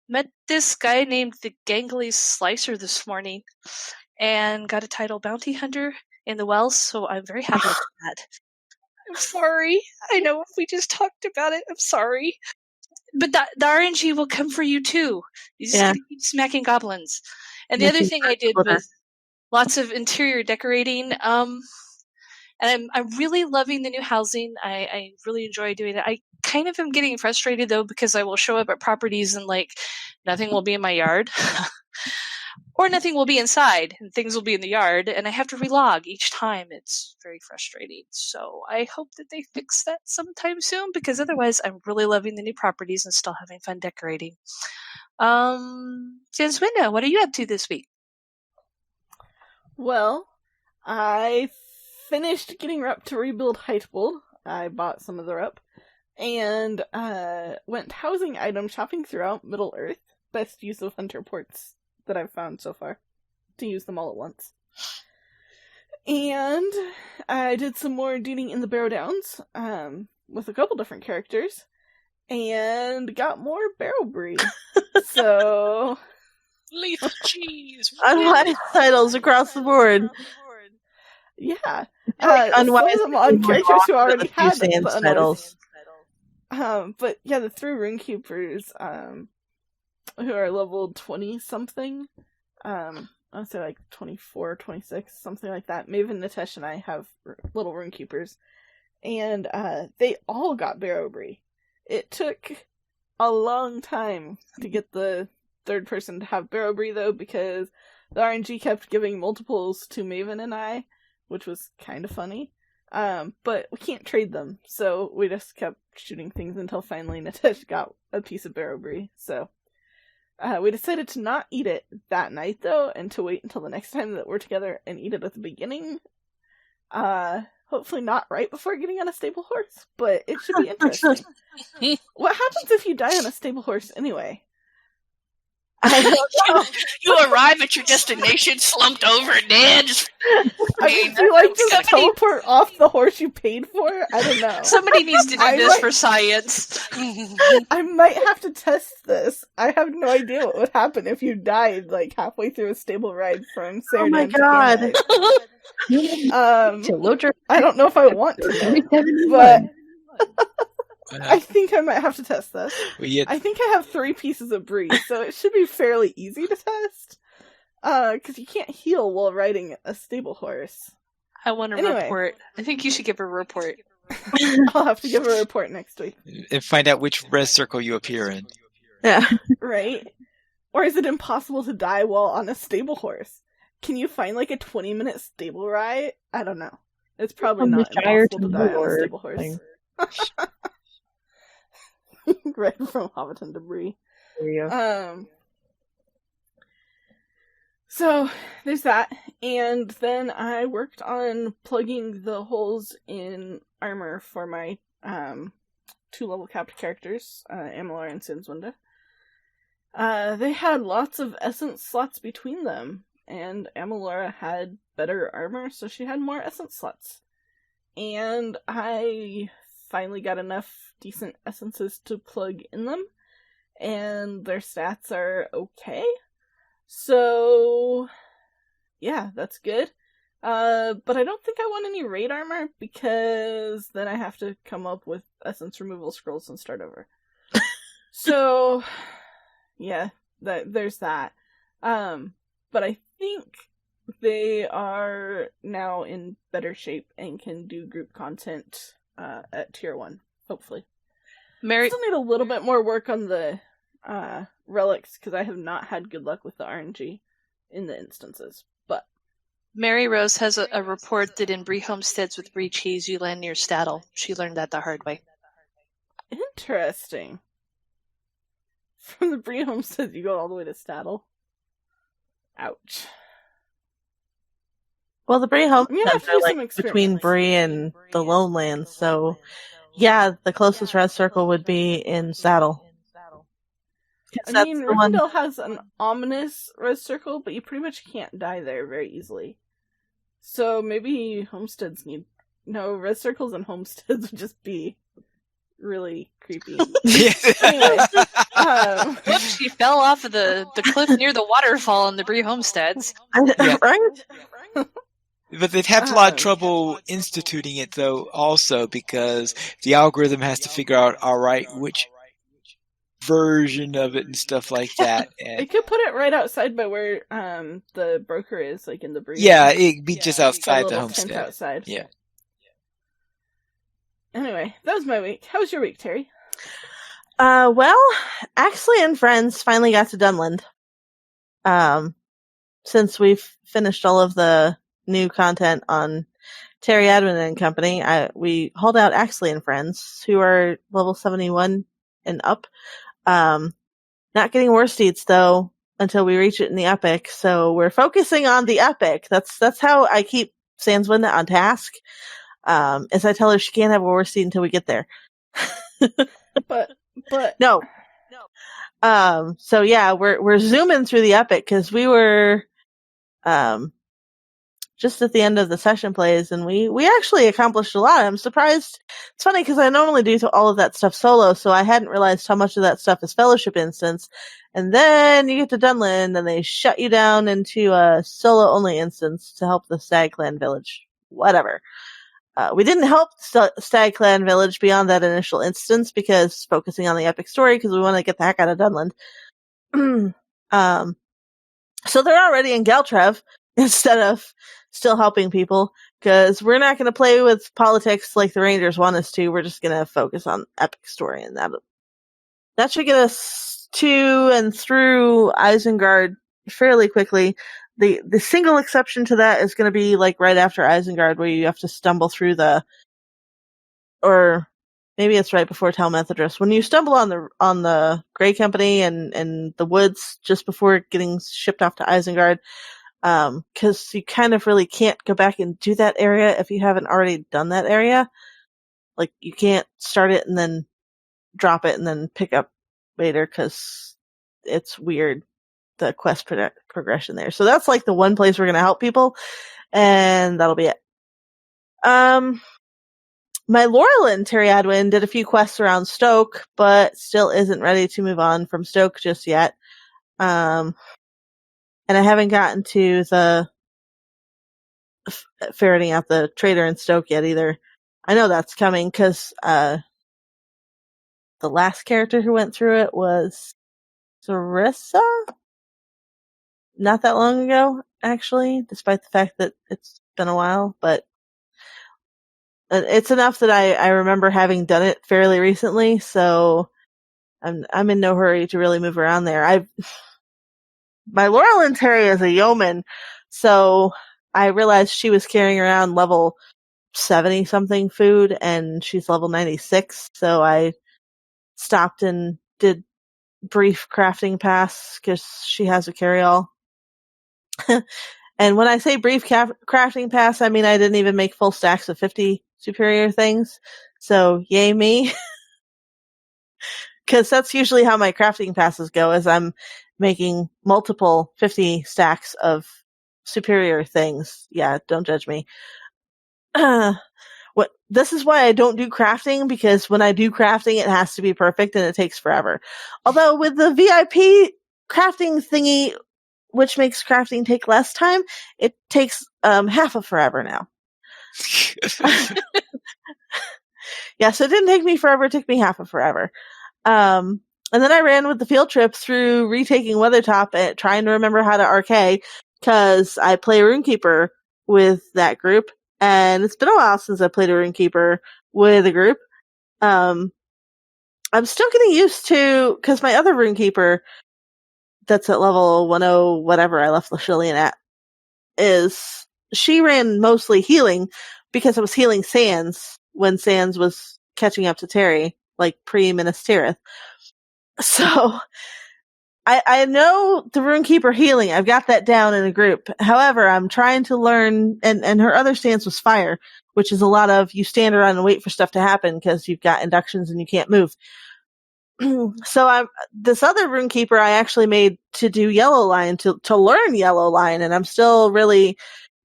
met this guy named the Gangly Slicer this morning and got a title Bounty Hunter in the Wells. So I'm very happy with that. I'm sorry. I know we just talked about it. I'm sorry. But the RNG will come for you too. You just gotta keep smacking goblins. And the other thing I did was lots of interior decorating. And I'm really loving the new housing. I really enjoy doing it. I kind of am getting frustrated though, because I will show up at properties and like nothing will be in my yard. Or nothing will be inside and things will be in the yard, and I have to relog each time. It's very frustrating. So I hope that they fix that sometime soon, because otherwise I'm really loving the new properties and still having fun decorating. Janswinda, what are you up to this week? Well, I finished getting up to rebuild Heightwold. I bought some of the rope and went housing item shopping throughout Middle Earth. Best use of hunter ports that I've found so far, to use them all at once. And I did some more duty in the Barrow Downs with a couple different characters and got more barrow brie. So Lethal cheese. Unwise titles across the board. yeah, Unwise some of them on characters who already had the Sans unwise titles. But yeah, the 3 runekeepers, who are level 20 something, I'll say like 24, 26, something like that. Maven, Nitesh, and I have little runekeepers, and they all got barrow brie. It took a long time to get the third person to have barrow brie, though, because the RNG kept giving multiples to Maven and I, which was kind of funny. But we can't trade them, so we just kept shooting things until finally Nitesh got a piece of barrow brie. So we decided to not eat it that night, though, and to wait until the next time that we're together and eat it at the beginning. Hopefully not right before getting on a stable horse, but it should be interesting. What happens if you die on a stable horse anyway? I don't know. You arrive at your destination, slumped over, dead. Just teleport off the horse you paid for? I don't know. Somebody needs to do I this might- for science. I might have to test this. I have no idea what would happen if you died like halfway through a stable ride from Oh my Saradam god. to LOTRO I don't know if I want to, 371. but I think I might have to test this. Yeah, I think I have 3 pieces of brie, so it should be fairly easy to test. Because you can't heal while riding a stable horse. I want a Anyway. report. I think you should give a report. I'll have to give a report next week. and find out which red circle you appear in. Yeah. Right? Or is it impossible to die while on a stable horse? Can you find like a 20-minute stable ride? I don't know. It's probably From the not Shire impossible to to die on a Lord stable horse. thing. Right from Hobbiton debris. There you go. So there's that, and then I worked on plugging the holes in armor for my 2 level capped characters, Amalur and Sinzwinda. They had lots of essence slots between them, and Amalura had better armor, so she had more essence slots. And I finally got enough decent essences to plug in them, and their stats are okay. So, yeah, that's good. But I don't think I want any raid armor, because then I have to come up with essence removal scrolls and start over. So, yeah, there's that. But I think they are now in better shape and can do group content at tier 1, hopefully. Mary, Still need a little bit more work on the relics, because I have not had good luck with the RNG in the instances. But Mary Rose has a report that in Brie homesteads with Brie cheese, you land near Staddle. She learned that the hard way. interesting. From the Brie homestead, you go all the way to Staddle. Ouch. Well, the Brie I'm gonna have homesteads to are do some like between experiments. Brie and the Lowlands, so yeah, the closest red circle would be in Saddle. 'Cause I mean, that's the one. Rivendell has an ominous red circle, but you pretty much can't die there very easily. So maybe homesteads need... No, red circles and homesteads would just be really creepy. Anyway, Whoops, she fell off of the cliff near the waterfall in the Brie homesteads. Yeah. Right? But they'd have a lot of trouble instituting it, though, also, because the algorithm has to figure out, alright, which version of it and stuff like that. And, it could put it right outside by where the broker is, like in the Brie. yeah, it'd be just Got a outside the little tent homestead. outside. Yeah. Anyway, that was my week. How was your week, Terry? Well, Axley and friends finally got to Dunland. Since we've finished all of the new content on Terry Admin and Company, we hauled out Axley and friends, who are level 71 and up. Not getting worst though until we reach it in the epic, so we're focusing on the epic. That's how I keep Sanswinda on task. As I tell her she can't have a war scene until we get there. But No. So yeah, we're zooming through the epic because we were just at the end of the session plays, and we actually accomplished a lot. I'm surprised. It's funny because I normally do all of that stuff solo, so I hadn't realized how much of that stuff is Fellowship instance. And then you get to Dunland, and they shut you down into a solo-only instance to help the Stag Clan village. Whatever. We didn't help Stag Clan village beyond that initial instance because focusing on the epic story because we want to get the heck out of Dunland. So they're already in Galtrev instead of still helping people because we're not going to play with politics like the Rangers want us to. We're just going to focus on epic story, and that should get us to and through Isengard fairly quickly. The single exception to that is going to be like right after Isengard, where you have to stumble through or maybe it's right before Tel Methadras. When you stumble on the Grey Company and the woods just before getting shipped off to Isengard, because you kind of really can't go back and do that area if you haven't already done that area. Like you can't start it and then drop it and then pick up later because it's weird, the quest progression there. So that's like the one place we're going to help people, and that'll be it. My Laurelin Teriadwin did a few quests around Stoke, but still isn't ready to move on from Stoke just yet. And I haven't gotten to the ferreting out the traitor in Stoke yet either. I know that's coming because the last character who went through it was Sarissa? Not that long ago, actually, despite the fact that it's been a while, but it's enough that I remember having done it fairly recently, so I'm in no hurry to really move around there. My Laurelin Terry is a yeoman, so I realized she was carrying around level 70 something food, and she's level 96, so I stopped and did brief crafting pass because she has a carryall. And when I say brief crafting pass, I mean I didn't even make full stacks of 50 superior things. So yay me. Because that's usually how my crafting passes go, is I'm making multiple 50 stacks of superior things. Yeah, don't judge me. This is why I don't do crafting, because when I do crafting, it has to be perfect and it takes forever. Although with the VIP crafting thingy, which makes crafting take less time, it takes half of forever now. Yeah, so it didn't take me forever, it took me half of forever. And then I ran with the field trip through retaking Weathertop and trying to remember how to RK, because I play Runekeeper with that group, and it's been a while since I played a Runekeeper with a group. I'm still getting used to, because my other Runekeeper that's at level 10 whatever I left Lashillian at, she ran mostly healing because I was healing Sans when Sans was catching up to Terry, like pre-Minas Tirith. So I know the Runekeeper healing. I've got that down in a group. However, I'm trying to learn, and her other stance was fire, which is a lot of you stand around and wait for stuff to happen because you've got inductions and you can't move. So this other Runekeeper I actually made to do Yellow Line, to learn Yellow Line, and I'm still really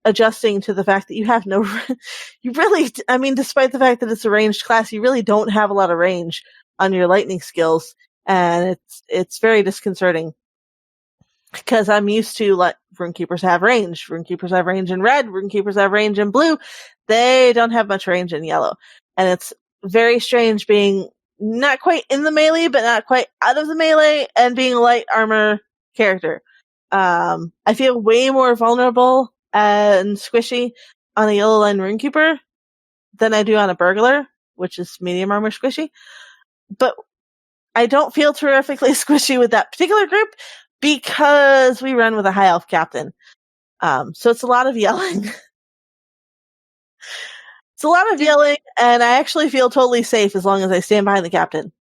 adjusting to the fact that you have despite the fact that it's a ranged class, you really don't have a lot of range on your lightning skills, and it's very disconcerting because I'm used to Runekeepers have range. Runekeepers have range in red. Runekeepers have range in blue. They don't have much range in yellow, and it's very strange being not quite in the melee, but not quite out of the melee, and being a light armor character. I feel way more vulnerable and squishy on a Yellow Line Runekeeper than I do on a Burglar, which is medium armor squishy. But I don't feel terrifically squishy with that particular group because we run with a high elf captain. So it's a lot of yelling. It's a lot of yelling, and I actually feel totally safe as long as I stand behind the captain.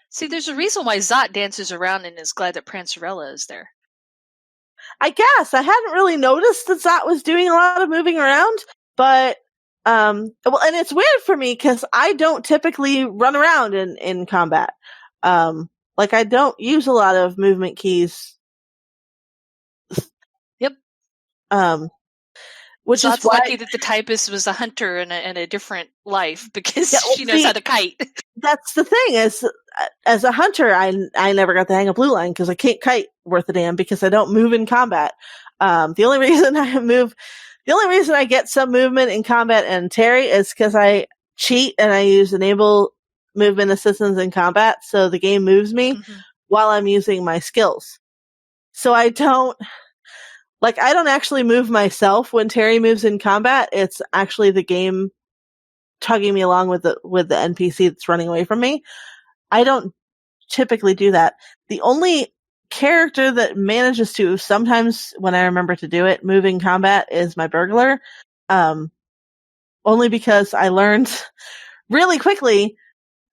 See, there's a reason why Zot dances around and is glad that Prancerella is there. I guess. I hadn't really noticed that Zot was doing a lot of moving around, but Well, and it's weird for me because I don't typically run around in combat. Like I don't use a lot of movement keys. Yep. Which So is that's why lucky that the typist was a hunter in a different life because Yeah, well, she knows see- how to kite. that's the thing is, as a hunter, I never got the hang of blue line because I can't kite worth a damn because I don't move in combat. The only reason I get some movement in combat and Terry is because I cheat and I use enable movement assistance in combat, so the game moves me while I'm using my skills. So I don't actually move myself when Terry moves in combat. It's actually the game tugging me along with the NPC that's running away from me. I don't typically do that. The only character that manages to sometimes, when I remember to do it, move in combat is my burglar. Only because I learned really quickly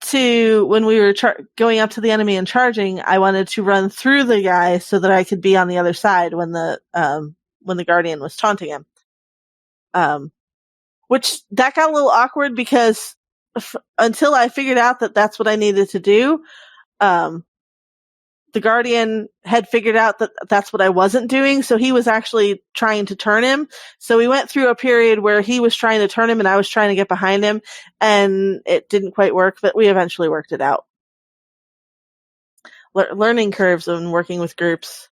to, when we were going up to the enemy and charging, I wanted to run through the guy so that I could be on the other side when the guardian was taunting him. Which that got a little awkward because until I figured out that that's what I needed to do, the Guardian had figured out that that's what I wasn't doing, so he was actually trying to turn him. So we went through a period where he was trying to turn him and I was trying to get behind him, and it didn't quite work, but we eventually worked it out. Learning curves and working with groups.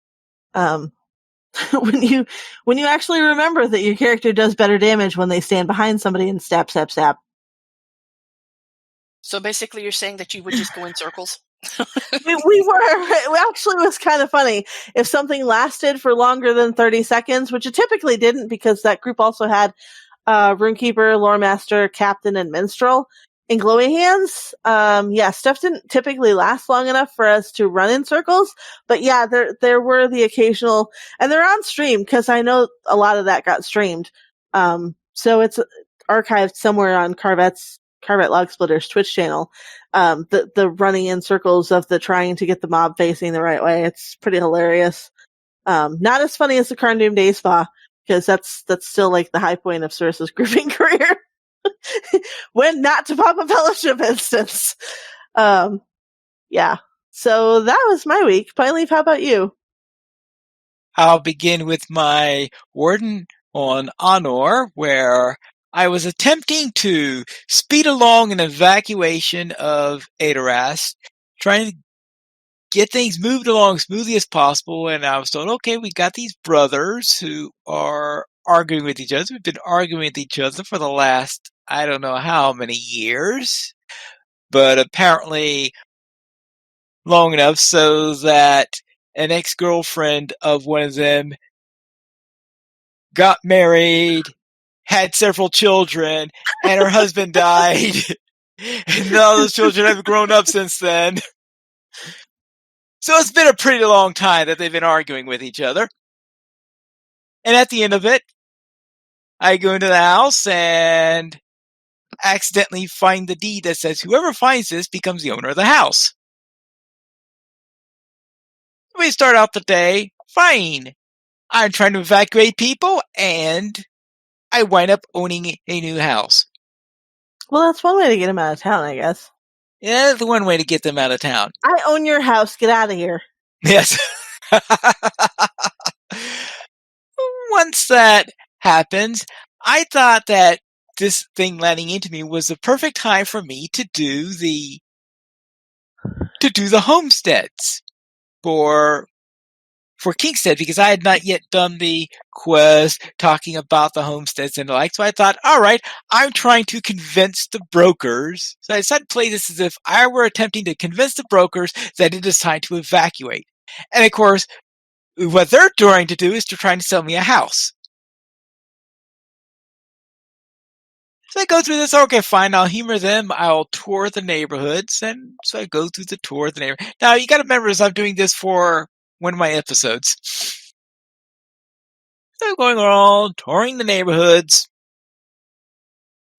When you actually remember that your character does better damage when they stand behind somebody and stab. So basically, you're saying that you would just go in circles? we were. It actually was kind of funny. If something lasted for longer than 30 seconds, which it typically didn't because that group also had Runekeeper, Loremaster, Captain, and Minstrel. In Glowy Hands, stuff didn't typically last long enough for us to run in circles. But yeah, there were the occasional, and they're on stream because I know a lot of that got streamed. So it's archived somewhere on Carvet Log Splitter's Twitch channel. The running in circles of the trying to get the mob facing the right way. It's pretty hilarious. Not as funny as the Carndoom Day Spa, because that's still like the high point of Cersei's grouping career. When not to pop a fellowship instance. Yeah. So that was my week. Pineleaf, how about you? I'll begin with my warden on Honor, where I was attempting to speed along an evacuation of Adorast, trying to get things moved along as smoothly as possible, and I was told, okay, we got these brothers who are arguing with each other. We've been arguing with each other for the last, I don't know how many years, but apparently long enough so that an ex-girlfriend of one of them got married, had several children, and her husband died. And all those children have grown up since then. So it's been a pretty long time that they've been arguing with each other. And at the end of it, I go into the house and accidentally find the deed that says whoever finds this becomes the owner of the house. We start out the day fine. I'm trying to evacuate people, and I wind up owning a new house. Well, that's one way to get him out of town, I guess. Yeah, that's the one way to get them out of town. I own your house. Get out of here. Yes. Once that happens, I thought that this thing landing into me was the perfect time for me to do the homesteads for Kingstead, because I had not yet done the quest talking about the homesteads and the like. So I thought, all right, I'm trying to convince the brokers. So I decided to play this as if I were attempting to convince the brokers that it is time to evacuate. And of course, what they're trying to do is to try to sell me a house. So I go through this, okay, fine, I'll humor them, I'll tour the neighborhoods, and so I go through the tour of the neighborhood. Now, you gotta remember, I'm doing this for one of my episodes. So I'm going around, touring the neighborhoods,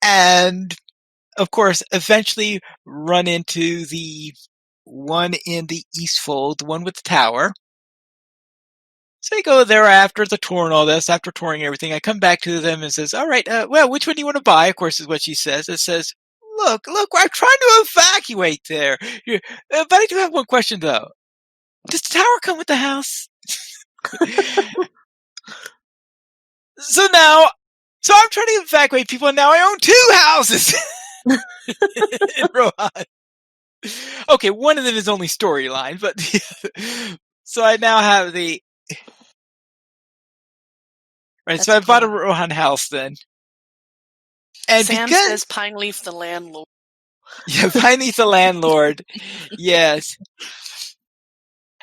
and, of course, eventually run into the one in the East Fold, the one with the tower. So I go there after the tour and all this, after touring everything. I come back to them and says, all right, well, which one do you want to buy? Of course, is what she says. It says, look, I'm trying to evacuate there. But I do have one question, though. Does the tower come with the house? So I'm trying to evacuate people, and now I own 2 houses in Rohan. Okay, one of them is only storyline, but so I now have the right. So I bought a Rohan house then, and Sam because says Pineleaf the landlord. yeah, Pineleaf the landlord, yes.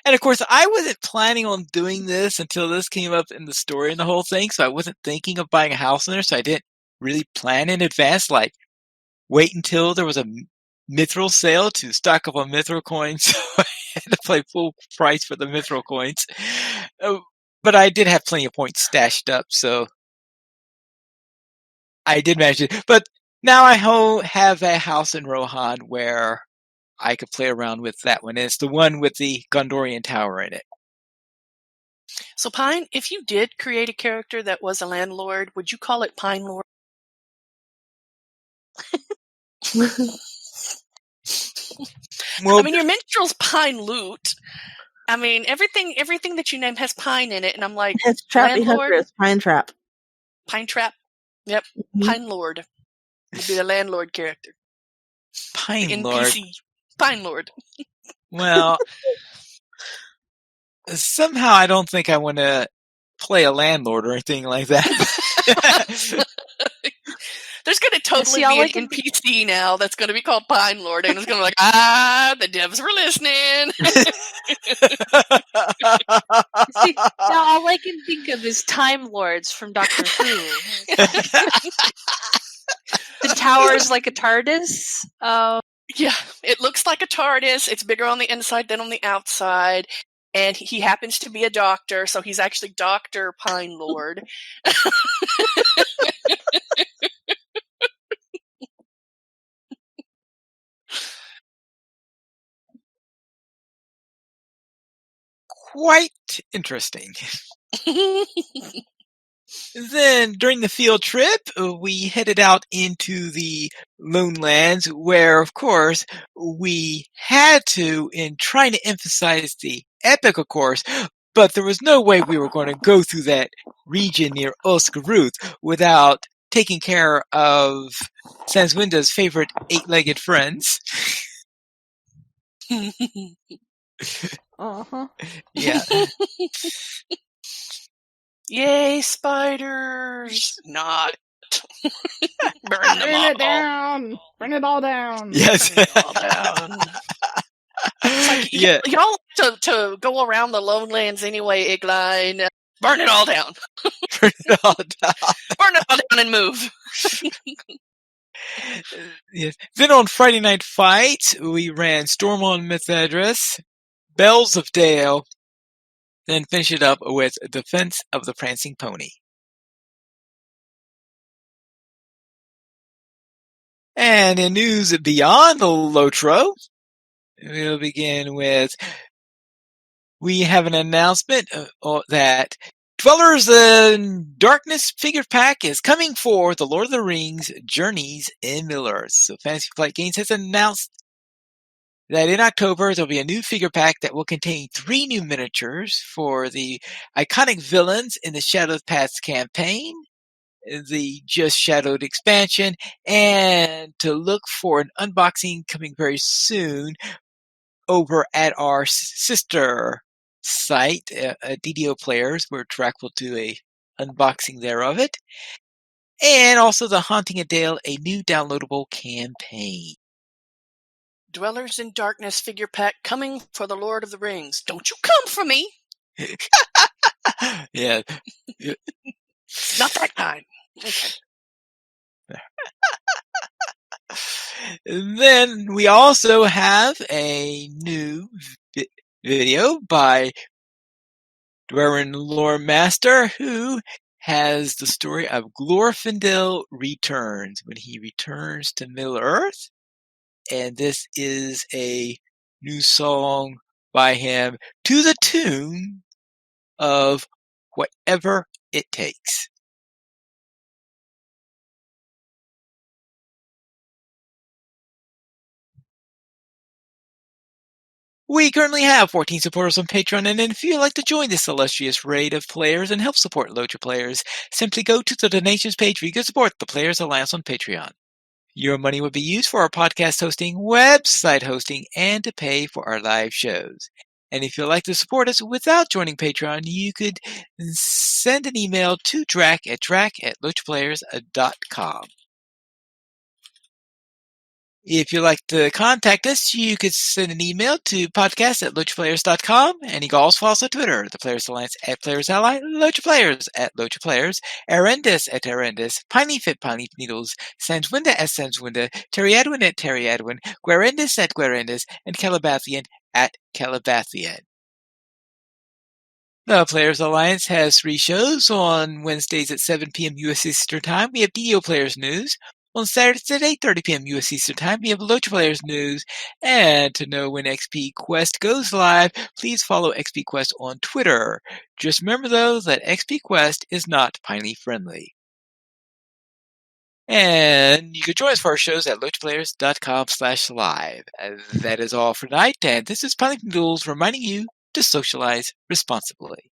And of course, I wasn't planning on doing this until this came up in the story and the whole thing. So I wasn't thinking of buying a house in there. So I didn't really plan in advance. Like wait until there was a mithril sale to stock up on mithril coins. So I had to pay full price for the mithril coins. But I did have plenty of points stashed up, so I did manage it. But now I have a house in Rohan where I could play around with that one. And it's the one with the Gondorian Tower in it. So Pine, if you did create a character that was a landlord, would you call it Pine Lord? Well, I mean, your minstrel's Pine Loot. I mean, everything that you name has pine in it, and I'm like, It's Trappy landlord, Hooker. It's Pine Trap. Pine Trap. Yep, Pine Lord would be the landlord character. Pine the Lord. NPC, Pine Lord. Well, somehow I don't think I want to play a landlord or anything like that. There's going to totally be an NPC now that's going to be called Pine Lord, and it's going to be like, the devs were listening. See, now all I can think of is Time Lords from Doctor Who. The tower is like a TARDIS. Yeah, it looks like a TARDIS. It's bigger on the inside than on the outside. And he happens to be a doctor, so he's actually Dr. Pine Lord. Quite interesting. Then, during the field trip, we headed out into the Lone Lands, where, of course, we had to, in trying to emphasize the epic, of course, but there was no way we were going to go through that region near Oscaruth without taking care of Sanswinda's favorite 8-legged friends. Uh-huh. Yeah. Yay, spiders! Not. Burn them all. It down! Burn it all down! Yes. Burn it all down. It's like, y'all to go around the Lone Lands anyway, Igline. Burn it all down. Burn it all down. Burn it all down and move. Yes. Then on Friday Night Fights, we ran Storm on Mithedris, Bells of Dale, then finish it up with Defense of the Prancing Pony. And in news beyond the LOTRO, we'll begin with, we have an announcement that Dwellers in Darkness figure pack is coming for the Lord of the Rings Journeys in Middle-earth. So Fantasy Flight Games has announced that in October there'll be a new figure pack that will contain 3 new miniatures for the iconic villains in the Shadowed Paths campaign, the Just Shadowed expansion, and to look for an unboxing coming very soon over at our sister site, DDO Players, where Drac will do a unboxing there of it. And also the Haunting a Dale, a new downloadable campaign. Dwellers in Darkness figure pack coming for the Lord of the Rings. Don't you come for me. Yeah. Not that kind. Okay. Then we also have a new video by Dwerin Lore Master, who has the story of Glorfindel Returns, when he returns to Middle-earth. And this is a new song by him to the tune of whatever it takes. We currently have 14 supporters on Patreon, and if you'd like to join this illustrious raid of players and help support LOTRO players, simply go to the donations page where you can support the Players Alliance on Patreon. Your money would be used for our podcast hosting, website hosting, and to pay for our live shows. And if you'd like to support us without joining Patreon, you could send an email to drac@lotraplayers.com. If you'd like to contact us, you could send an email to podcast@lotraplayers.com, and you can also follow us on Twitter, the Players Alliance @PlayersAlly, LOTROPlayers @LOTROPlayers, Arendis @Arendis, PineyFit Needles, Sanswinda @Sanswinda, Terryadwin @Terryadwin, Guarendis @Guarendis, and Calabathian @Calabathian. The Players Alliance has 3 shows. On Wednesdays at 7 p.m. U.S. Eastern Time, we have DO Players News. On Saturdays at 8:30 p.m. U.S. Eastern Time, we have LOTRO Players News. And to know when XP Quest goes live, please follow XP Quest on Twitter. Just remember, though, that XP Quest is not Piney friendly. And you can join us for our shows at LOTROPlayers.com/live. That is all for tonight, and this is Piney Duels reminding you to socialize responsibly.